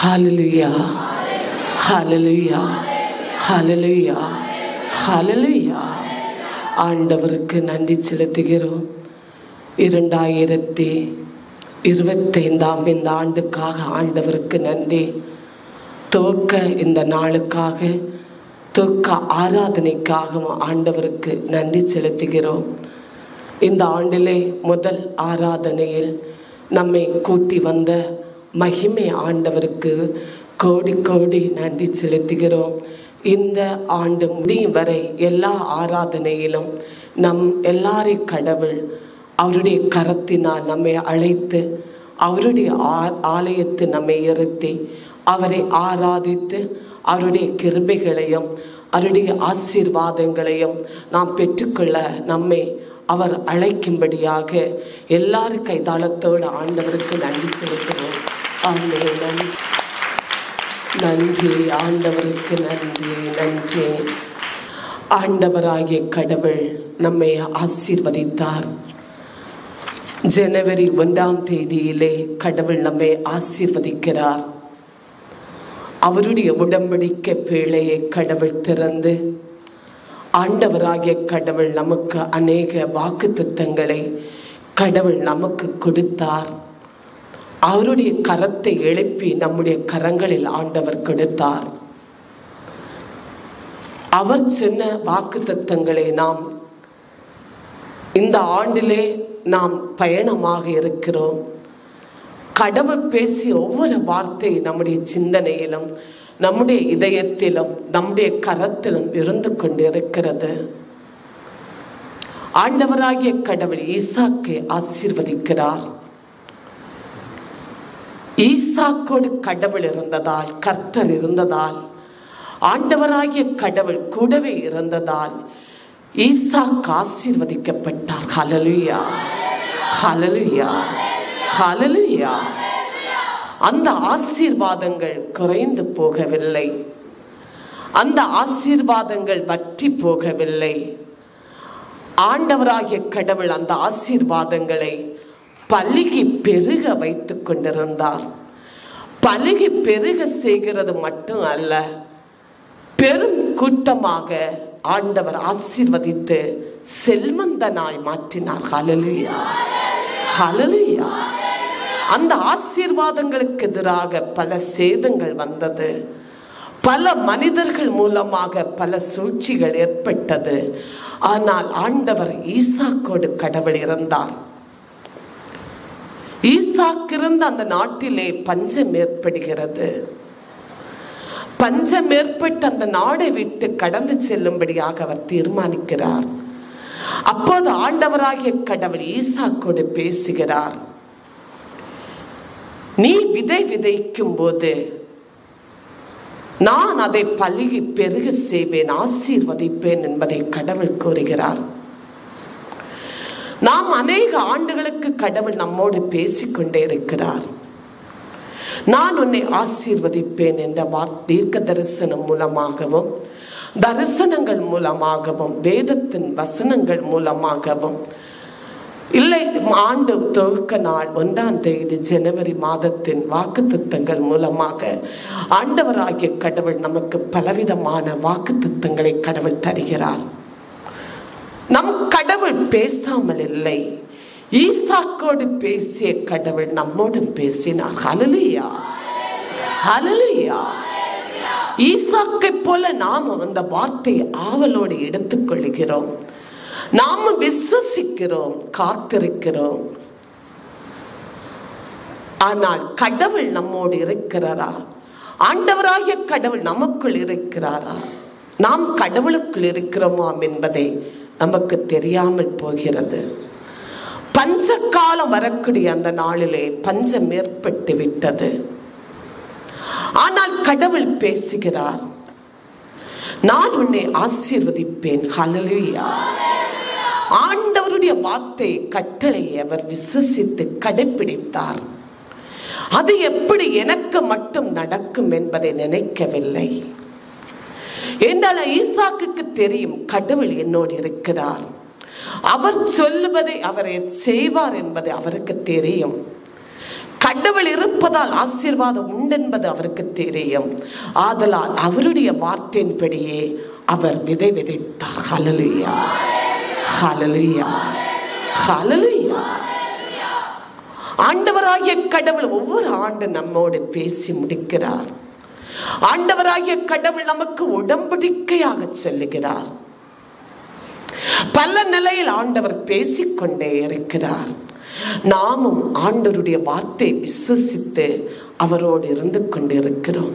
ஹல்லேலூயா, ஹல்லேலூயா, ஹல்லேலூயா, ஹல்லேலூயா. ஆண்டவருக்கு நன்றி செலுத்துகிறோம். 2025 இந்த ஆண்டுக்காக ஆண்டவருக்கு நன்றி. துவக்க இந்த நாளுக்காக, துவக்க ஆராதனைக்காகவும் ஆண்டவருக்கு நன்றி செலுத்துகிறோம். இந்த ஆண்டிலே முதல் ஆராதனையில் நம்மை கூட்டி வந்த மகிமை ஆண்டவருக்கு கோடி கோடி நன்றி செலுத்துகிறோம். இந்த ஆண்டு முடியும் வரை எல்லா ஆராதனையிலும் நம் எல்லாரையும் கடவுள் அவருடைய கரத்தினால் நம்மை அழைத்து அவருடைய ஆலயத்தை நம்மை இருத்தி அவரை ஆராதித்து அவருடைய கிருபைகளையும் அவருடைய ஆசீர்வாதங்களையும் நாம் பெற்றுக்கொள்ள நம்மை அவர் அழைக்கும்படியாக எல்லாரும் கைதாளத்தோடு ஆண்டவருக்கு நன்றி செலுத்துகிறோம். ஆமென். நன்றி ஆண்டவருக்கு, நன்றி நன்றி. ஆண்டவராகிய கடவுள் நம்மை ஆசீர்வதித்தார். ஜனவரி 1 கடவுள் நம்மை ஆசீர்வதிக்கிறார். அவருடைய உடன்படிக்கை பேழையை கடவுள் திறந்து ஆண்டவராகிய கடவுள் நமக்கு அநேக வாக்குத்தத்தங்களை கடவுள் நமக்கு கொடுத்தார். அவருடைய கரத்தை எழுப்பி நம்முடைய கரங்களில் ஆண்டவர் கொடுத்தார். அவர் சொன்ன வாக்குத்தத்தங்களை நாம் இந்த ஆண்டிலே நாம் பயணமாக இருக்கிறோம். கடவுள் பேசிய ஒவ்வொரு வார்த்தை நம்முடைய சிந்தனையிலும் நம்முடைய இதயத்திலும் நம்முடைய கரத்திலும் இருந்து கொண்டிருக்கிறது. ஆண்டவராகிய கடவுள் ஈசாக்கை ஆசீர்வதிக்கிறார். ஈசாக்கோடு கடவுள் இருந்ததால், கர்த்தர் இருந்ததால், ஆண்டவராகிய கடவுள் கூடவே இருந்ததால் ஈசாக்கு ஆசீர்வதிக்கப்பட்டார். ஹல்லேலூயா, ஹல்லேலூயா, ஹல்லேலூயா. அந்த ஆசீர்வாதங்கள் குறைந்து போகவில்லை. அந்த ஆசீர்வாதங்கள் வற்றி போகவில்லை. ஆண்டவராகிய கடவுள் அந்த ஆசீர்வாதங்களை பலுகி பெருக வைத்துக் கொண்டிருந்தார். பலுகி பெருக செய்கிறது மட்டும் அல்ல, பெரும் கூட்டமாக ஆண்டவர் ஆசீர்வதித்து செல்வந்தனாய் மாற்றினார். ஹல்லேலூயா, ஹல்லேலூயா. அந்த ஆசீர்வாதங்களுக்கு எதிராக பல சேதங்கள் வந்தது. பல மனிதர்கள் மூலமாக பல சூழ்ச்சிகள் ஏற்பட்டது. ஆனால் ஆண்டவர் ஈசாக்கோடு கடவுள் இருந்தார். ஈசாக்கு இருந்த அந்த நாட்டிலே பஞ்சம் ஏற்படுகிறது. பஞ்சம் ஏற்பட்டு அந்த நாடை விட்டு கடந்து செல்லும்படியாக அவர் தீர்மானிக்கிறார். அப்போது ஆண்டவராகிய கடவுள் ஈசாக்கோடு பேசுகிறார். நீ விதை விதைக்கும் போது நான் அதை பலுகி பெருக செய்வேன், ஆசீர்வதிப்பேன் என்பதை கடவுள் கூறுகிறார். நாம் அநேக ஆண்டுகளுக்கு கடவுள் நம்மோடு பேசிக்கொண்டே இருக்கிறார். நான் உன்னை ஆசீர்வதிப்பேன் என்ற தீர்க்க தரிசனம் மூலமாகவும், தரிசனங்கள் மூலமாகவும், வேதத்தின் வசனங்கள் மூலமாகவும், இல்லை ஆண்டு துவக்க நாள் 1 ஜனவரி மாதத்தின் வாக்குத்தத்தங்கள் மூலமாக ஆண்டவராகிய கடவுள் நமக்கு பலவிதமான வாக்குத்தத்தங்களை கடவுள் தருகிறார். நம் கடவுள் பேசாமல் இல்லை. ஈசாக்கோடு பேசிய கடவுள் நம்மோடு பேசினார். ஹல்லேலூயா, ஹல்லேலூயா. ஈசாக்கை போல நாம் அந்த வார்த்தையை ஆவலோடு எடுத்துக்கொள்கிறோம். நாம் விசுவசிக்கிறோம், காத்திருக்கிறோம். ஆனால் கடவுள் நம்மோடு இருக்கிறாரா? ஆண்டவராகிய கடவுள் நமக்குள் இருக்கிறாரா? நாம் கடவுளுக்குள் இருக்கிறோமாம் என்பதை நமக்கு தெரியாமல் போகிறது. பஞ்ச காலம் வரக்கூடிய அந்த நாளிலே பஞ்சம் ஏற்பட்டு விட்டது. ஆனால் கடவுள் பேசுகிறார். நான் உன்னை ஆசீர்வதிப்பேன். ஹல்லேலூயா. ஆண்டவருடைய வார்த்தை கட்டளையை அவர் விசுவசித்து கடைபிடித்தார். அது எப்படி எனக்கு மட்டும் நடக்கும் என்பதை நினைக்கவில்லை. என்றால் ஈசாக்குக்கு தெரியும், கடவுள் என்னோடு இருக்கிறார். அவர் சொல்லுவதை அவரை செய்வார் என்பதை அவருக்கு தெரியும். கடவுள் இருப்பதால் ஆசீர்வாதம் உண்டென்பது அவருக்கு தெரியும். ஆதலால் அவருடைய வார்த்தையின்படியே அவர் விதை விதைத்தார். ஹல்லேலூயா, ஹல்லேலூயா, ஹல்லேலூயா. ஆண்டவராகிய கடவுள் ஒவ்வொரு ஆண்டு நம்மோடு பேசி முடிக்கிறார். ஆண்டவராகிய கடவுள் நமக்கு உடன்படிக்கையாக சொல்லுகிறார். பல நிலையில் ஆண்டவர் பேசிக்கொண்டே இருக்கிறார். நாமும் ஆண்டவருடைய வார்த்தையை விசுவசித்து அவரோடு இருந்து கொண்டு இருக்கிறோம்.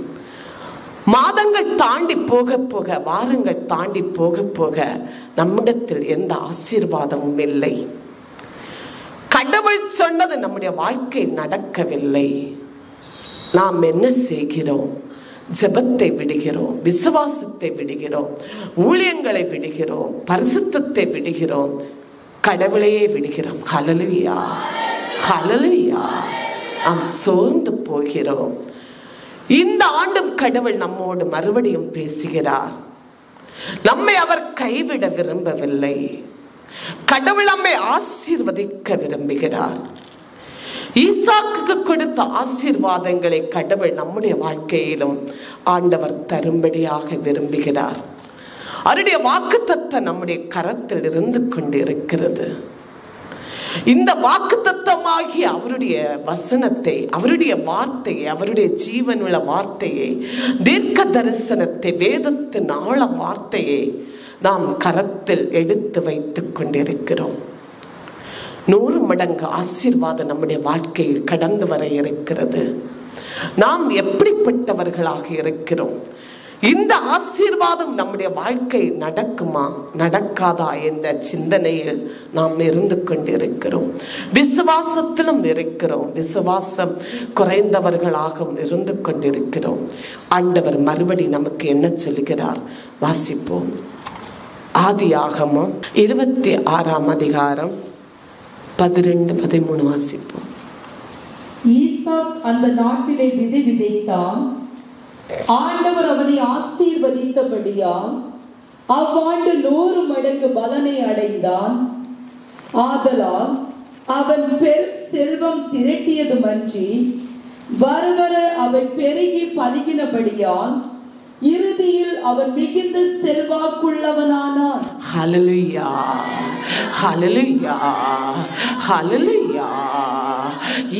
மாதங்கள் தாண்டி போக போக, வாரங்கள் தாண்டி போக போக நம்மிடத்தில் எந்த ஆசீர்வாதமும் இல்லை. கடவுள் சொன்னது நம்முடைய வாழ்க்கை நடக்கவில்லை. நாம் என்ன செய்கிறோம்? ஜெபத்தை விடுகிறோம், விசுவாசத்தை விடுகிறோம், ஊழியங்களை விடுகிறோம், பரிசுத்தத்தை விடுகிறோம், கடவுளையே விடுகிறோம். ஹல்லேலூயா, ஹல்லேலூயா. நாம் சோர்ந்து போகிறோம். இந்த ஆண்டும் கடவுள் நம்மோடு மறுபடியும் பேசுகிறார். நம்மை அவர் கைவிட விரும்பவில்லை. கடவுள் நம்மை ஆசீர்வதிக்க விரும்புகிறார். ஈசாக்குக்கு கொடுத்த ஆசீர்வாதங்களை கடவுள் நம்முடைய வாழ்க்கையிலும் ஆண்டவர் தரும்படியாக விரும்புகிறார். அவருடைய வாக்குத்தத்தம் நம்முடைய கரத்தில் இருந்து கொண்டு இருக்கிறது. இந்த வாக்குத்தத்தமாகிய அவருடைய வசனத்தை, அவருடைய வார்த்தையை, அவருடைய ஜீவனுள்ள வார்த்தையை, தீர்க்க தரிசனத்தை, வேதத்தின் ஆழ வார்த்தையை நாம் கரத்தில் எடுத்து வைத்துக் கொண்டிருக்கிறோம். 100 மடங்கு ஆசீர்வாதம் நம்முடைய வாழ்க்கையில் கடந்து வர இருக்கிறது. நாம் எப்படிப்பட்டவர்களாக இருக்கிறோம்? இந்த ஆசீர்வாதம் நம்முடைய வாழ்க்கை நடக்குமா நடக்காதா என்ற சிந்தனையில் நாம் இருந்து கொண்டிருக்கிறோம். விசுவாசத்திலும் இருக்கிறோம், விசுவாசம் குறைந்தவர்களாகவும் இருந்து கொண்டிருக்கிறோம். ஆண்டவர் மறுபடி நமக்கு என்ன சொல்லுகிறார்? வாசிப்போம். ஆதியாகமம் 26ஆம் அதிகாரம் 12-13 வாசிப்போம். ஈசாக் அந்த நாட்டிலே விதை விதைத்தான். ஆண்டவர் அவனை ஆசீர்வதித்தபடியால் அவ்வாண்டு 100 மடங்கு பலனை அடைந்தான். ஆதலால் அவன் பெரும் செல்வம் திரட்டியதுமன்றி வரவர அவன் பெருகி பலுகினபடியால் இறுதியில் அவன் மிகுந்த செல்வாக்குள்ளவனானான். ஹல்லேலூயா, ஹல்லேலூயா, ஹல்லேலூயா.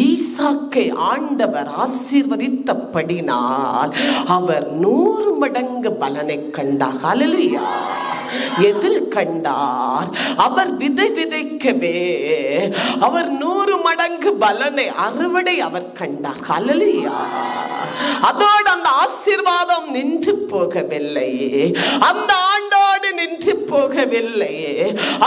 ஈசாக்கை ஆண்டவர் ஆசீர்வதித்தபடினால் அவர் 100 மடங்கு பலனை கண்டார். ஹல்லேலூயா. எதில் கண்டார்? அவர் விதை விதைக்கவே அவர் 100 மடங்கு பலனை, அறுவடை அவர் கண்டார். ஹல்லேலூயா. அதோடு அந்த ஆசீர்வாதம் நின்று போகவில்லையே, அந்த ஆண்டோடு நின்று போகவில்லையே.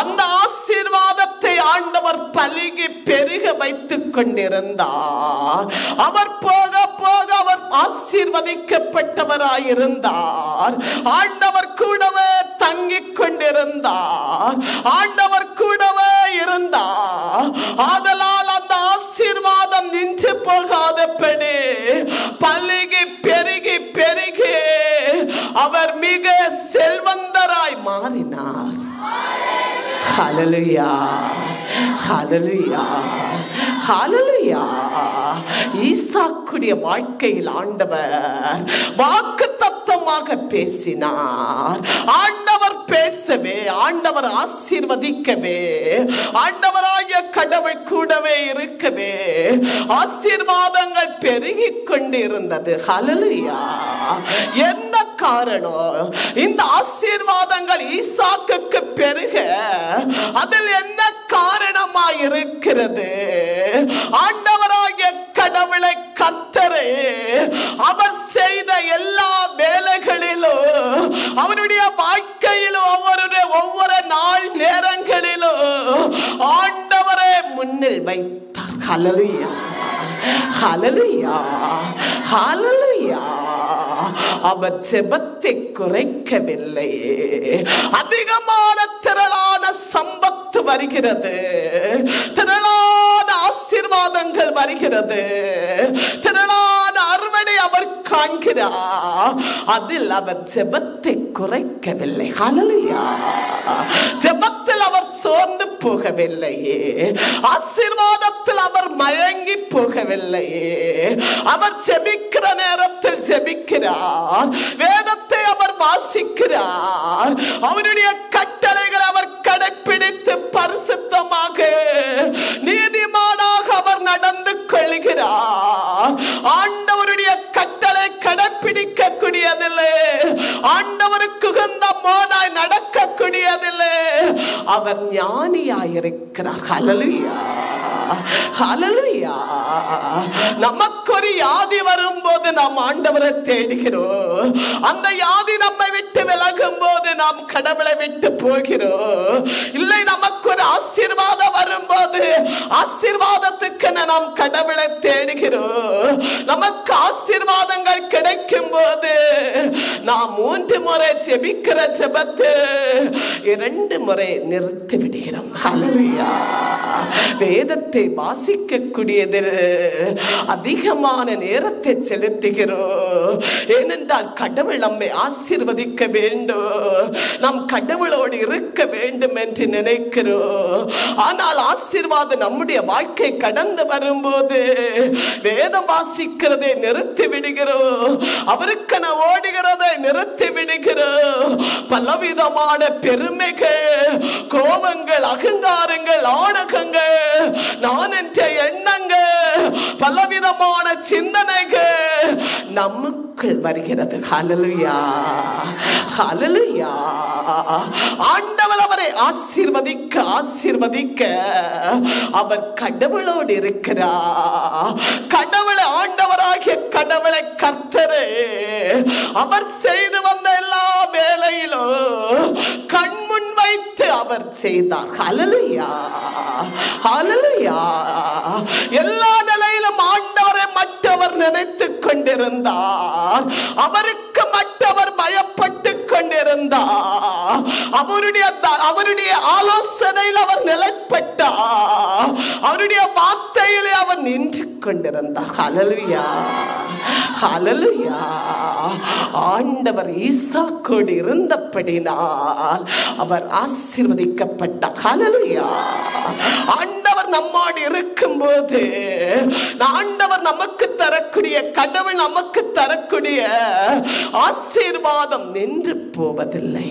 அந்த ஆசீர்வாதத்தை ஆண்டவர் பலுகி பெருக வைத்துக் கொண்டிருந்தார். அவர் போக போக அவர் ஆசீர்வதிக்கப்பட்டவராயிருந்தார். ஆண்டவர் கூடவே தங்கிக் கொண்டிருந்தார். ஆண்டவர் கூடவே இருந்தார். ஆதலால் அந்த ஆசீர்வாதம் நின்று போகாதபடி பலுகி பெருகி பெருகி அவர் மிக செல்வந்தராய் மாறினார். ஹல்லேலூயா, ஹல்லேலூயா, ஹல்லேலூயா. ஈசாக்குடைய வாழ்க்கையில் ஆண்டவர் வாக்குத்தத்தமாக பேசினார். ஆண்டவர் பேசவே, ஆண்டவர் ஆசீர்வதிக்கவே, ஆண்டவராகிய கடவுள் கூடவே இருக்கவே ஆசீர்வாதங்கள் பெருகிக் கொண்டிருந்தது. ஹல்லேலூயா. எந்த காரணம்? இந்த ஆசீர்வாதங்கள் ஈசாக்குக்கு பெருக அதில் என்ன காரணமாய் இருக்கிறது? ஆண்டவராகிய கடவுளை, கர்த்தரே அவர் செய்த எல்லா வேலைகளிலும், அவருடைய வாழ்க்கையிலும், அவருடைய ஒவ்வொரு நாள் நேரங்களிலும் ஆண்டவரே முன்னில் வைத்தார். ஹல்லேலூயா, ஹல்லேலூயா, ஹல்லேலூயா. அவர் ஜெபத்தை குறைக்கவில்லை. அதிகமான திரளான சம்பத்து வருகிறது, திரளான ஆசீர்வாதங்கள் வருகிறது, திரளான அறுவடை அவர் காண்கிறார். அவர் ஜெபத்தை குறைக்கவில்லை. ஹல்லேலூயா. ஜெபத்தில் அவர் சோர்ந்து போகவில்லையே, ஆசீர்வாதத்தில் அவர் மயங்கி போகவில்லையே. அவர் ஜெபிக்கிற நேரத்தில் ஜெபிக்கிறார், வேதத்தை அவர் வாசிக்கிறார், அவருடைய கட்டளைகளை அவர் கடைப்பிடித்து பரிசுத்தமாக நீதிமானாக அவர் நடந்து கொள்கிறார். ஆண்டவருடைய கட்டளை கடைப்பிடிக்க கூடியதில்லை, ஆண்டவருக்கு உகந்த மோனாய் நடக்கக்கூடியதில்லை. அவர் ஞானியாயிருக்கிறார். ஹல்லேலூயா, ஹல்லேலூயா. நமக்கு ஒரு வியாதி வரும்போது நாம் ஆண்டவரை தேடுகிறோம். அந்த வியாதி நம்மை விட்டு விலகும் போது நாம் கடவுளை விட்டு போகிறோம். இல்லை, நமக்கு ஒரு ஆசீர்வாதம் வரும்போது ஆசீர்வாதத்துக்கு நாம் கடவுளை தேடுகிறோம். நமக்கு ஆசீர்வாதங்கள் கிடைக்கும் போது நாம் 3 முறை ஜெபிக்கிற ஜெபத்தை 2 முறை நிறுத்தி விடுகிறோம். ஹல்லேலூயா. வேதத்தை வாசிக்க கூடியதில் அதிகமான நேரத்தை செலுத்துகிறோம். ஏனென்றால் கடவுள் நம்மை ஆசீர்வதிக்க வேண்டும், நம் கடவுளோடு இருக்க வேண்டும் என்று நினைக்கிறோம். ஆனால் ஆசீர்வாதம் நம்முடைய வாழ்க்கை கடந்து வரும்போது வேதம் வாசிக்கிறதை நிறுத்தி விடுகிறோம், அவருக்கு நான் ஓடுகிறதை நிறுத்தி விடுகிறோம். பலவிதமான பெருமைகள், கோபங்கள், அகங்காரங்கள், ஆணகங்கள், நான் என்ற எண்ணங்கள், பலவிதமான சிந்தனைகள் நமக்குள் வருகிறது. ஹல்லேலூயா, ஹல்லேலூயா. ஆண்டவர் அவரை ஆசீர்வதிக்க ஆசீர்வதிக்க அவர் கடவுளோடு இருக்கிறார். கடவுளை, ஆண்டவராகிய கடவுளை, கர்த்தரே அவர் செய்து வந்த எல்லா வேலையிலும் கண்முன் வைத்து அவர் செய்தார். ஹல்லேலூயா, ஹல்லேலூயா. எல்லா நிலையிலும் ஆண்டவரை மற்றவர் நினைத்துக் கொண்டிருந்தார், அவருக்கு மற்றவர் பயப்பட்டு கொண்டிருந்தார், அவருடைய ஆலோசனையில் அவர் நிலைப்பட்டார், அவருடைய வார்த்தையிலே அவர் நின்று கொண்டிருந்தார். ஹல்லேலூயா, ஹல்லேலூயா. ஆண்டவர் ஈசாக்கோடு இருந்தபடினால் அவர் ஆசீர்வதிக்கப்பட்டார். ஹல்லேலூயா. ஆண்டவர் நம்மோடு இருக்கும் போது ஆண்டவர் நமக்கு தரக்கூடிய, கடவுள் நமக்கு தரக்கூடிய ஆசீர்வாதம் நின்று போவதில்லை.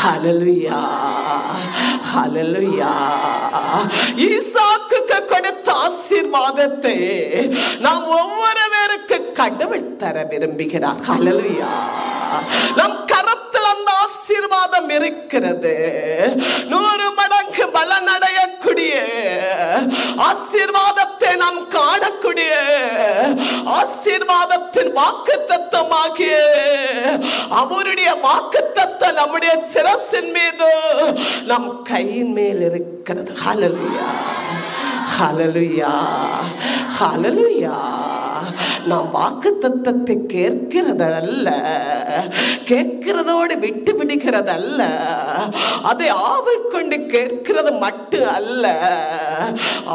ஹல்லேலூயா, ஹல்லேலூயா. ஈசாக்குக்கு கொடுத்த ஆசீர்வாதத்தை நாம் ஒவ்வொருவருக்கு கடவுள் தர விரும்புகிறார். ஹல்லேலூயா. நம் கரத்தில் அந்த ஆசீர்வாதம் இருக்கிறது. 100 மடங்கு பலனடையக்கூடிய ஆசீர்வாதத்தை நாம் காணக்கூடிய ஆசீர்வாதத்தின் வாக்குத்தத்தமாகிய அவருடைய வாக்குத்தத்தம் நம்முடைய சிரசின் மீது, நம் கையின் மேல் இருக்கிறது. ஹல்லேலூயா, ஹல்லேலூயா, ஹல்லேலூயா. நாம் வாக்குத்தத்தத்தை கேட்கிறதல்ல, கேட்கிறதோடு விட்டு விடுகிறதல்ல, அதை ஆவல் கொண்டு கேட்கிறது மட்டும் அல்ல,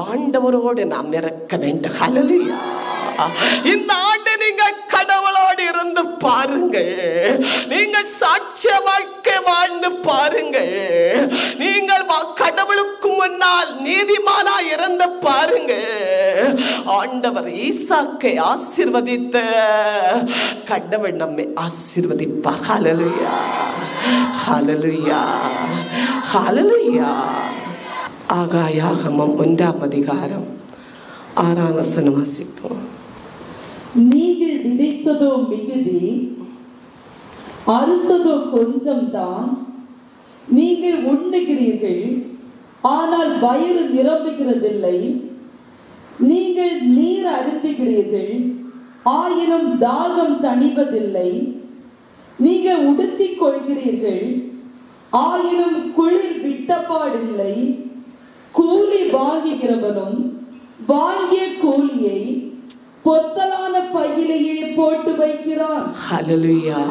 ஆண்டவரோடு நாம் இருக்க வேண்டும். ஹல்லேலூயா. இந்த ஆண்டு நீங்கள் கடவுளோடு இருந்து பாருங்கள், நீங்கள் சாட்சிய வாழ்க்கை வாழ்ந்து பாருங்கள், நீங்கள் கடவுளுக்கு முன்னால் நீதிமானாய் இருந்து பாருங்கள். ஆண்டவர் ஈசாக்கை ஆசீர்வதித்த கடவுள் நம்மை ஆசீர்வதிப்பார். ஹல்லேலூயா, ஹல்லேலூயா, ஹல்லேலூயா. ஆகாயாகமம் 1ஆம் அதிகாரம் 6ஆம் வசனம் வாசிப்போம். நீங்கள் விதைத்ததோ மிகுதி, அறுத்ததோ கொஞ்சம்தான். நீங்கள் உண்ணுகிறீர்கள், ஆனால் வயிறு நிரம்புகிறதில்லை. நீங்கள் நீர் அருந்துகிறீர்கள், ஆயினும் தாகம் தணிவதில்லை. நீங்கள் உடுத்திக் கொள்கிறீர்கள், ஆயினும் குளிர் விட்டப்பாடில்லை. கூலி வாங்குகிறவனும் வாங்கிய கூலியை பொத்தலான பையிலேயே போட்டு வைக்கிறான். ஹல்லேலூயா,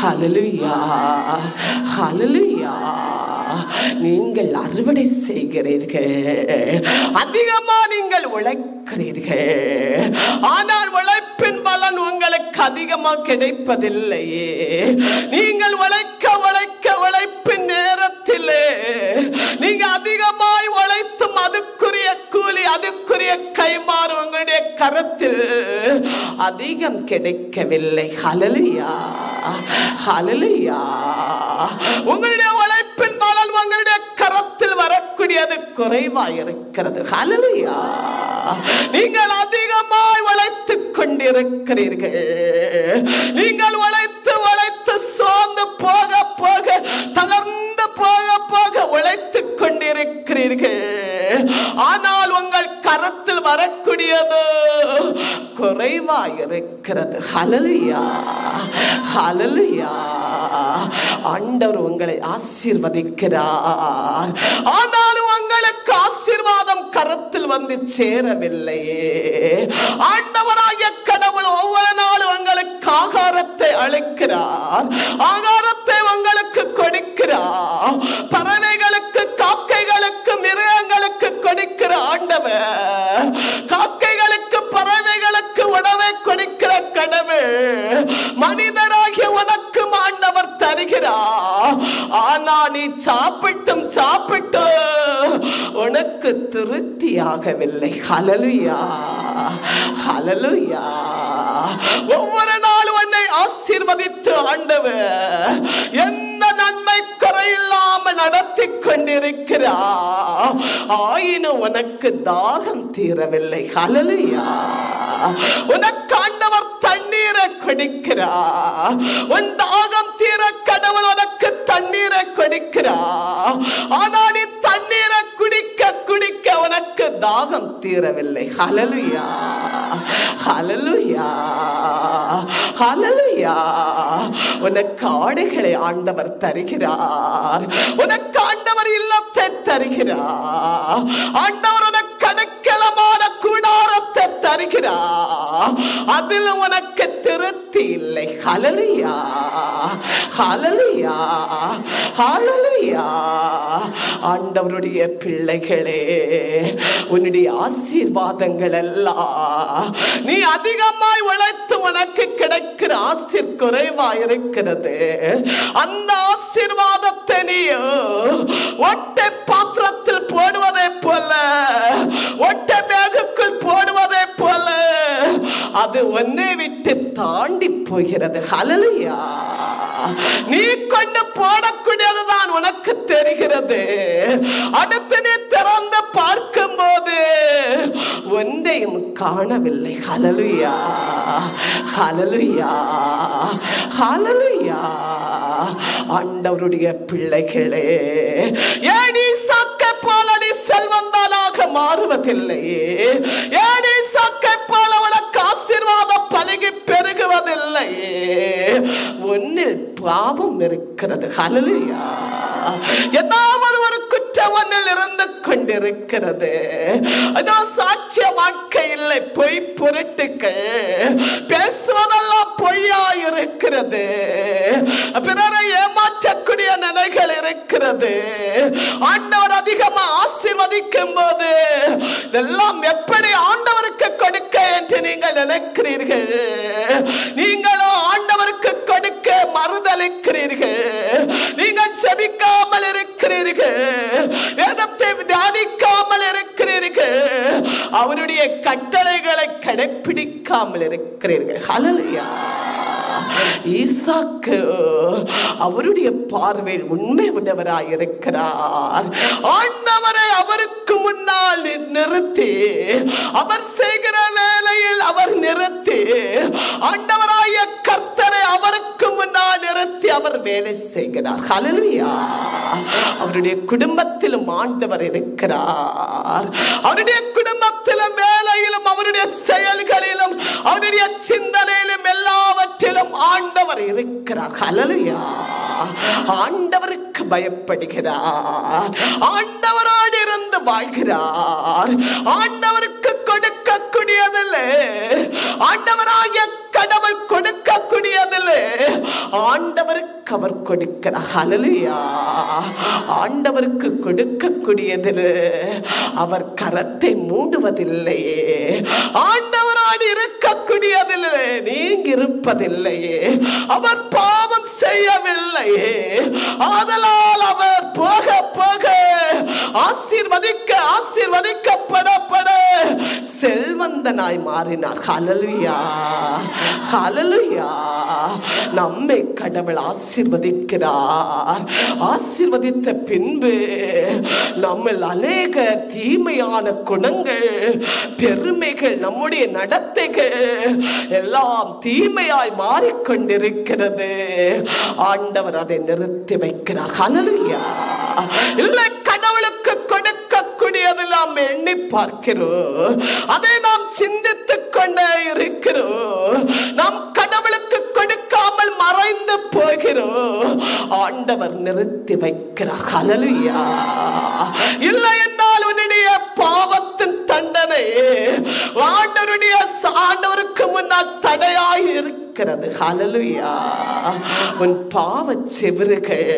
ஹல்லேலூயா, ஹல்லேலூயா. நீங்கள் அறுவடை செய்கிறீர்கள், அதிகமா நீங்கள் உழைக்கிறீர்கள், ஆனால் உழைப்பின் பலன் உங்களுக்கு அதிகமா கிடைப்பதில்லையே. நீங்கள் உழைக்க உழைக்க உழைப்பின் நேரத்திலே உங்களுடைய கைமாறு உங்களுடைய கரத்தில் அதிகம் கிடைக்கவில்லை. ஹல்லேலூயா, ஹல்லேலூயா. உங்களுடைய உழைப்பின் பலன் உங்களுடைய கரத்தில் வரக்கூடியது குறைவாய் இருக்கிறது. ஹல்லேலூயா. நீங்கள் அதிகமாய் உழைத்துக் கொண்டிருக்கிறீர்கள். நீங்கள் உழைத்து உழைத்து சோர்ந்து போக போக, தளர்ந்து போக போக உழைத்துக் கொண்டிருக்கிறீர்கள். ஆனால் உங்கள் கரத்தில் வரக்கூடியது குறைவாய் இருக்கிறது. ஹல்லேலூயா, ஹல்லேலூயா. ஆண்டவர் உங்களை ஆசீர்வதிக்கிறார். ஆனாலும் உங்களுக்கு ஆசீர்வாதம் கரத்தில் வந்து சேரவில்லையே. ஆண்டவராகிய கடவுள் ஒவ்வொரு நாளும் உங்களுக்கு ஆகாரத்தை அளிக்கிறார், ஆகாரத்தை உங்களுக்கு கொடுக்கிறார். பறவைகளுக்கு, காக்கைகளுக்கு, மிருகங்களுக்கு கொடுக்கிற ஆண்டவர் காக்கைகளுக்கு, பறவைகளுக்கு உணவை கொடுக்கிற கடவுள் மனிதராகிய உனக்கு ஆண்டவர் தருகிறார். ஆனா நீ சாப்பிட்டும் சாப்பிட்டு உனக்கு திருப்தியாகவில்லை. ஹல்லேலூயா, ஹல்லேலூயா. ஒவ்வொரு நாளும் உன்னை ஆசீர்வதித்து ஆண்டவர் எந்த நன்மை குறையில்லாமல் நடத்தி கொண்டிருக்கிறார். ஆயினும் உனக்கு தாகம் தீரவில்லை. ஹல்லேலூயா. உனக்கு ஆண்டவர் தண்ணீரை கொடுக்கிறார். உன் தாகம் தீர கடவுள் உனக்கு தண்ணீரை கொடுக்கிறார். ஆனா நீ தண்ணீரை குடிக்க குடிக்க உனக்கு தாகம் தீரவில்லை. ஹல்லேலூயா, ஹல்லேலூயா, ஹல்லேலூயா. உனக்கு ஆடைகளை ஆண்டவர் தருகிறார். உனக்கு ஆண்டவர் இல்லத்தை தருகிறார். ஆண்டவர் உனக்கு அடைக்கலமான கூடாரத்தை தருகிறார். அதில் உனக்கு திருப்தி இல்லை. ஹல்லேலூயா, ஹல்லேலூயா, ஹல்லேலூயா. ஆண்டவருடைய பிள்ளைகளே, உன்னுடைய ஆசீர்வாதங்கள் எல்லாம் நீ அதிகமாய் உழைத்து உனக்கு கிடைக்கிற ஆசீர் குறைவாய் இருக்கிறது. அந்த ஆசீர்வாதத்தை நீ ஒட்டை பாத்திரத்தில் போடுவதை போல, ஒட்டை பேகுக்குள் போடுவதை போல அது உன்னை விட்டு தாண்டி போகிறது. ஹல்லேலூயா. நீ கொண்டு போடக்கூடியதுதான் உனக்கு தெரிகிறது. அடுத்து நீ திறந்து பார்க்கும் போது ஒன்றையும் காணவில்லை. ஹல்லேலூயா, ஹல்லேலூயா, ஹல்லேலூயா. ஆண்டவருடைய பிள்ளைகளே, ஏன் ஈசாக்கை போல நீ செல்வந்தானாக மாறுவதில்லை? ஏன் ஈசாக்கை போல உனக்கு ஆசீர்வாதம் பலகி பெருகுவதில்லை? ஒன்னில் பாவம் இருக்கிறது. ஹல்லேலூயா. ஏதாவது ஒரு குற்றம் ஒன்னில் இருந்து கொண்டிருக்கிறது. அதோ சாட்சிய வாழ்க்கை இல்லை, பொய் பொருட்டுக்கள், பேசுவதெல்லாம் பொய்யாயிருக்கிறது, பிறரை ஏமாற்றக்கூடிய நிலைகள் இருக்கிறது. ஆண்டவர் அதிகமா ஆசீர்வதிக்கும் போது இதெல்லாம் எப்படி ஆண்டவருக்கு கொடுக்க என்று நீங்கள் நினைக்கிறீர்கள்? நீங்களோ ஆண்டவருக்கு கொடுக்க மறுதளிக்கிறீர்கள். நீங்கள் செபிக்காமல் இருக்கிறீர்கள், வேதத்தை தியானிக்காமல் இருக்கிறீர்கள், அவருடைய கட்டளைகளை கடைபிடிக்காமல் இருக்கிறீர்கள். ஹல்லேலூயா. ஈசாக்கு அவருடைய பார்வையில் உண்மை உடையவராய் இருக்கிறார். ஆண்டவரை அவருக்கு முன்னால் நிறுத்தி, அவர் செய்கிற வேலையில் அவர் நிறுத்தி, ஆண்டவராய கர்த்தரை அவருக்கு முன்னால் நிறுத்தி அவர் வேலை செய்கிறார். ஹல்லேலூயா. அவருடைய குடும்பத்திலும் ஆண்டவர் இருக்கிறார். அவருடைய குடும்பத்திலும், வேலையிலும், அவருடைய செயல்களிலும், அவருடைய சிந்தனையிலும், எல்லாவற்றிலும் ஆண்டவர் இருக்கிறார். ஹல்லேலூயா. ஆண்டவருக்கு பயப்படுகிறார், ஆண்டவரோடு இருந்து வாழ்கிறார். ஆண்டவருக்கு கொடுக்கக்கூடியதில்லை, ஆண்டவராகிய கடவுள் கொடுக்கக்கூடியதில்லை, ஆண்டவருக்கு அவர் கொடுக்கிறார். ஹல்லேலூயா. ஆண்டவருக்கு கொடுக்கக்கூடியதில் அவர் கரத்தை மூடுவதில்லையே. ஆண்டவரோடு இருக்கக்கூடியதில் நீங்க இருப்பதில்லையே. அவர் பாவம் செய்யவில்லையே. ஆதலால் அவர் போக போக ஆசீர்வதிக்கப்பட செல்வந்தனாய் மாறினார். ஹல்லேலூயா, ஹல்லேலூயா. நம்மை கடவுள் ஆசீர்வதிக்கிறார். ஆசீர்வதித்த பின்பு நம்ம அநேக தீமையான குணங்கள், பெருமைகள், நம்முடைய நடத்தைகள் எல்லாம் தீமையாய் மாறிக்கொண்டிருக்கிறது. ஆண்டவர் அதை நிறுத்தி வைக்கிறார். ஹல்லேலூயா. இல்லை, கடவுளுக்கு கொடுக்கக்கூடியது நாம் எண்ணி பார்க்கிறோம், அதை நாம் சிந்தித்துக் கொண்டே இருக்கிறோம். நாம் கடவுளுக்கு கொடுக்காமல் மறைந்து போகிறோம். ஆண்டவர் நிறுத்தி வைக்கிறார். ஹல்லேலூயா. இல்லை என்றால் உன்னுடைய பாவத்தின் தண்டனை ஆண்டவருக்கு முன்னால் தடையாய் இருக்கிறது. ஹல்லேலூயா. உன் பாவ செவிறுகள்,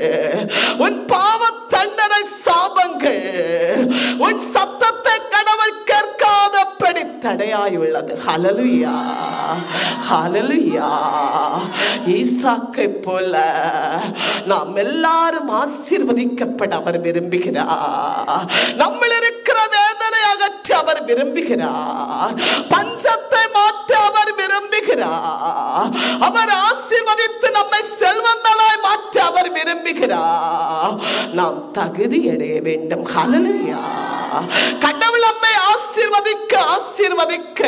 உன் பாவ தண்டனை சாபங்கள், உன் சத்தத்தை கடவுள் கேட்காதபடி தடையாய் உள்ளது. ஹல்லேலூயா, ஹல்லேலூயா. ஈசாக்கை போல நாம் எல்லாரும் ஆசீர்வதிக்கப்பட அவர் விரும்புகிறார். நம்மில் இருக்கிற வேதனை அகற்ற அவர் விரும்புகிறார். பஞ்சத்தை மாற்ற அவர் விரும்புகிறார். அவர் ஆசீர்வதித்து நம்மை செல்வந்தனாய் மாற்ற அவர் விரும்புகிறார். நாம் தகுதி அடைய வேண்டும். ஹல்லேலூயா. கடவுள் நம்மை ஆசீர்வதிக்க ஆசீர்வதிக்க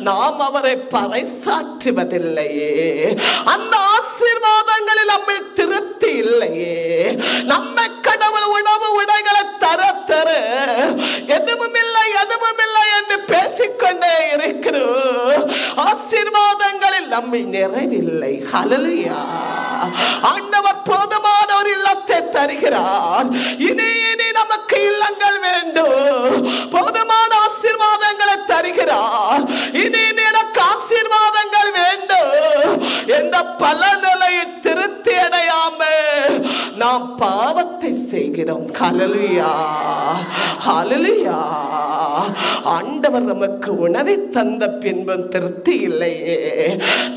நாம் அவரை பறைசாற்றுவதில்லையே. அந்த ஆசீர்வாதங்களில் நம்ம திருப்தி இல்லையே. நம்ம கடவுள் உணவு உடைகளை தர தர எதுவும் இல்லை எதுவும் இல்லை என்று பேசிக்கொண்டே இருக்கிறோம். ஆசீர்வாதங்களில் நம்ம நிறைவில்லை. ஹல்லேலூயா. ஆண்டவர் போதுமான ஒரு இல்லத்தை தருகிறார். இனி இனி நமக்கு இல்லங்கள் வேண்டும். போதுமான ஆசீர்வாதங்களை தருகிறார். இனி இனி எனக்கு ஆசீர்வாதங்கள் வேண்டும் என்ற பல நிலையில் திருப்தி அடையாமல் நாம் பாவத்தை செய்கிறோம். ஹல்லேலூயா, ஹல்லேலூயா. ஆண்டவர் நமக்கு உணவை தந்த பின்பும் திருப்தி இல்லையே.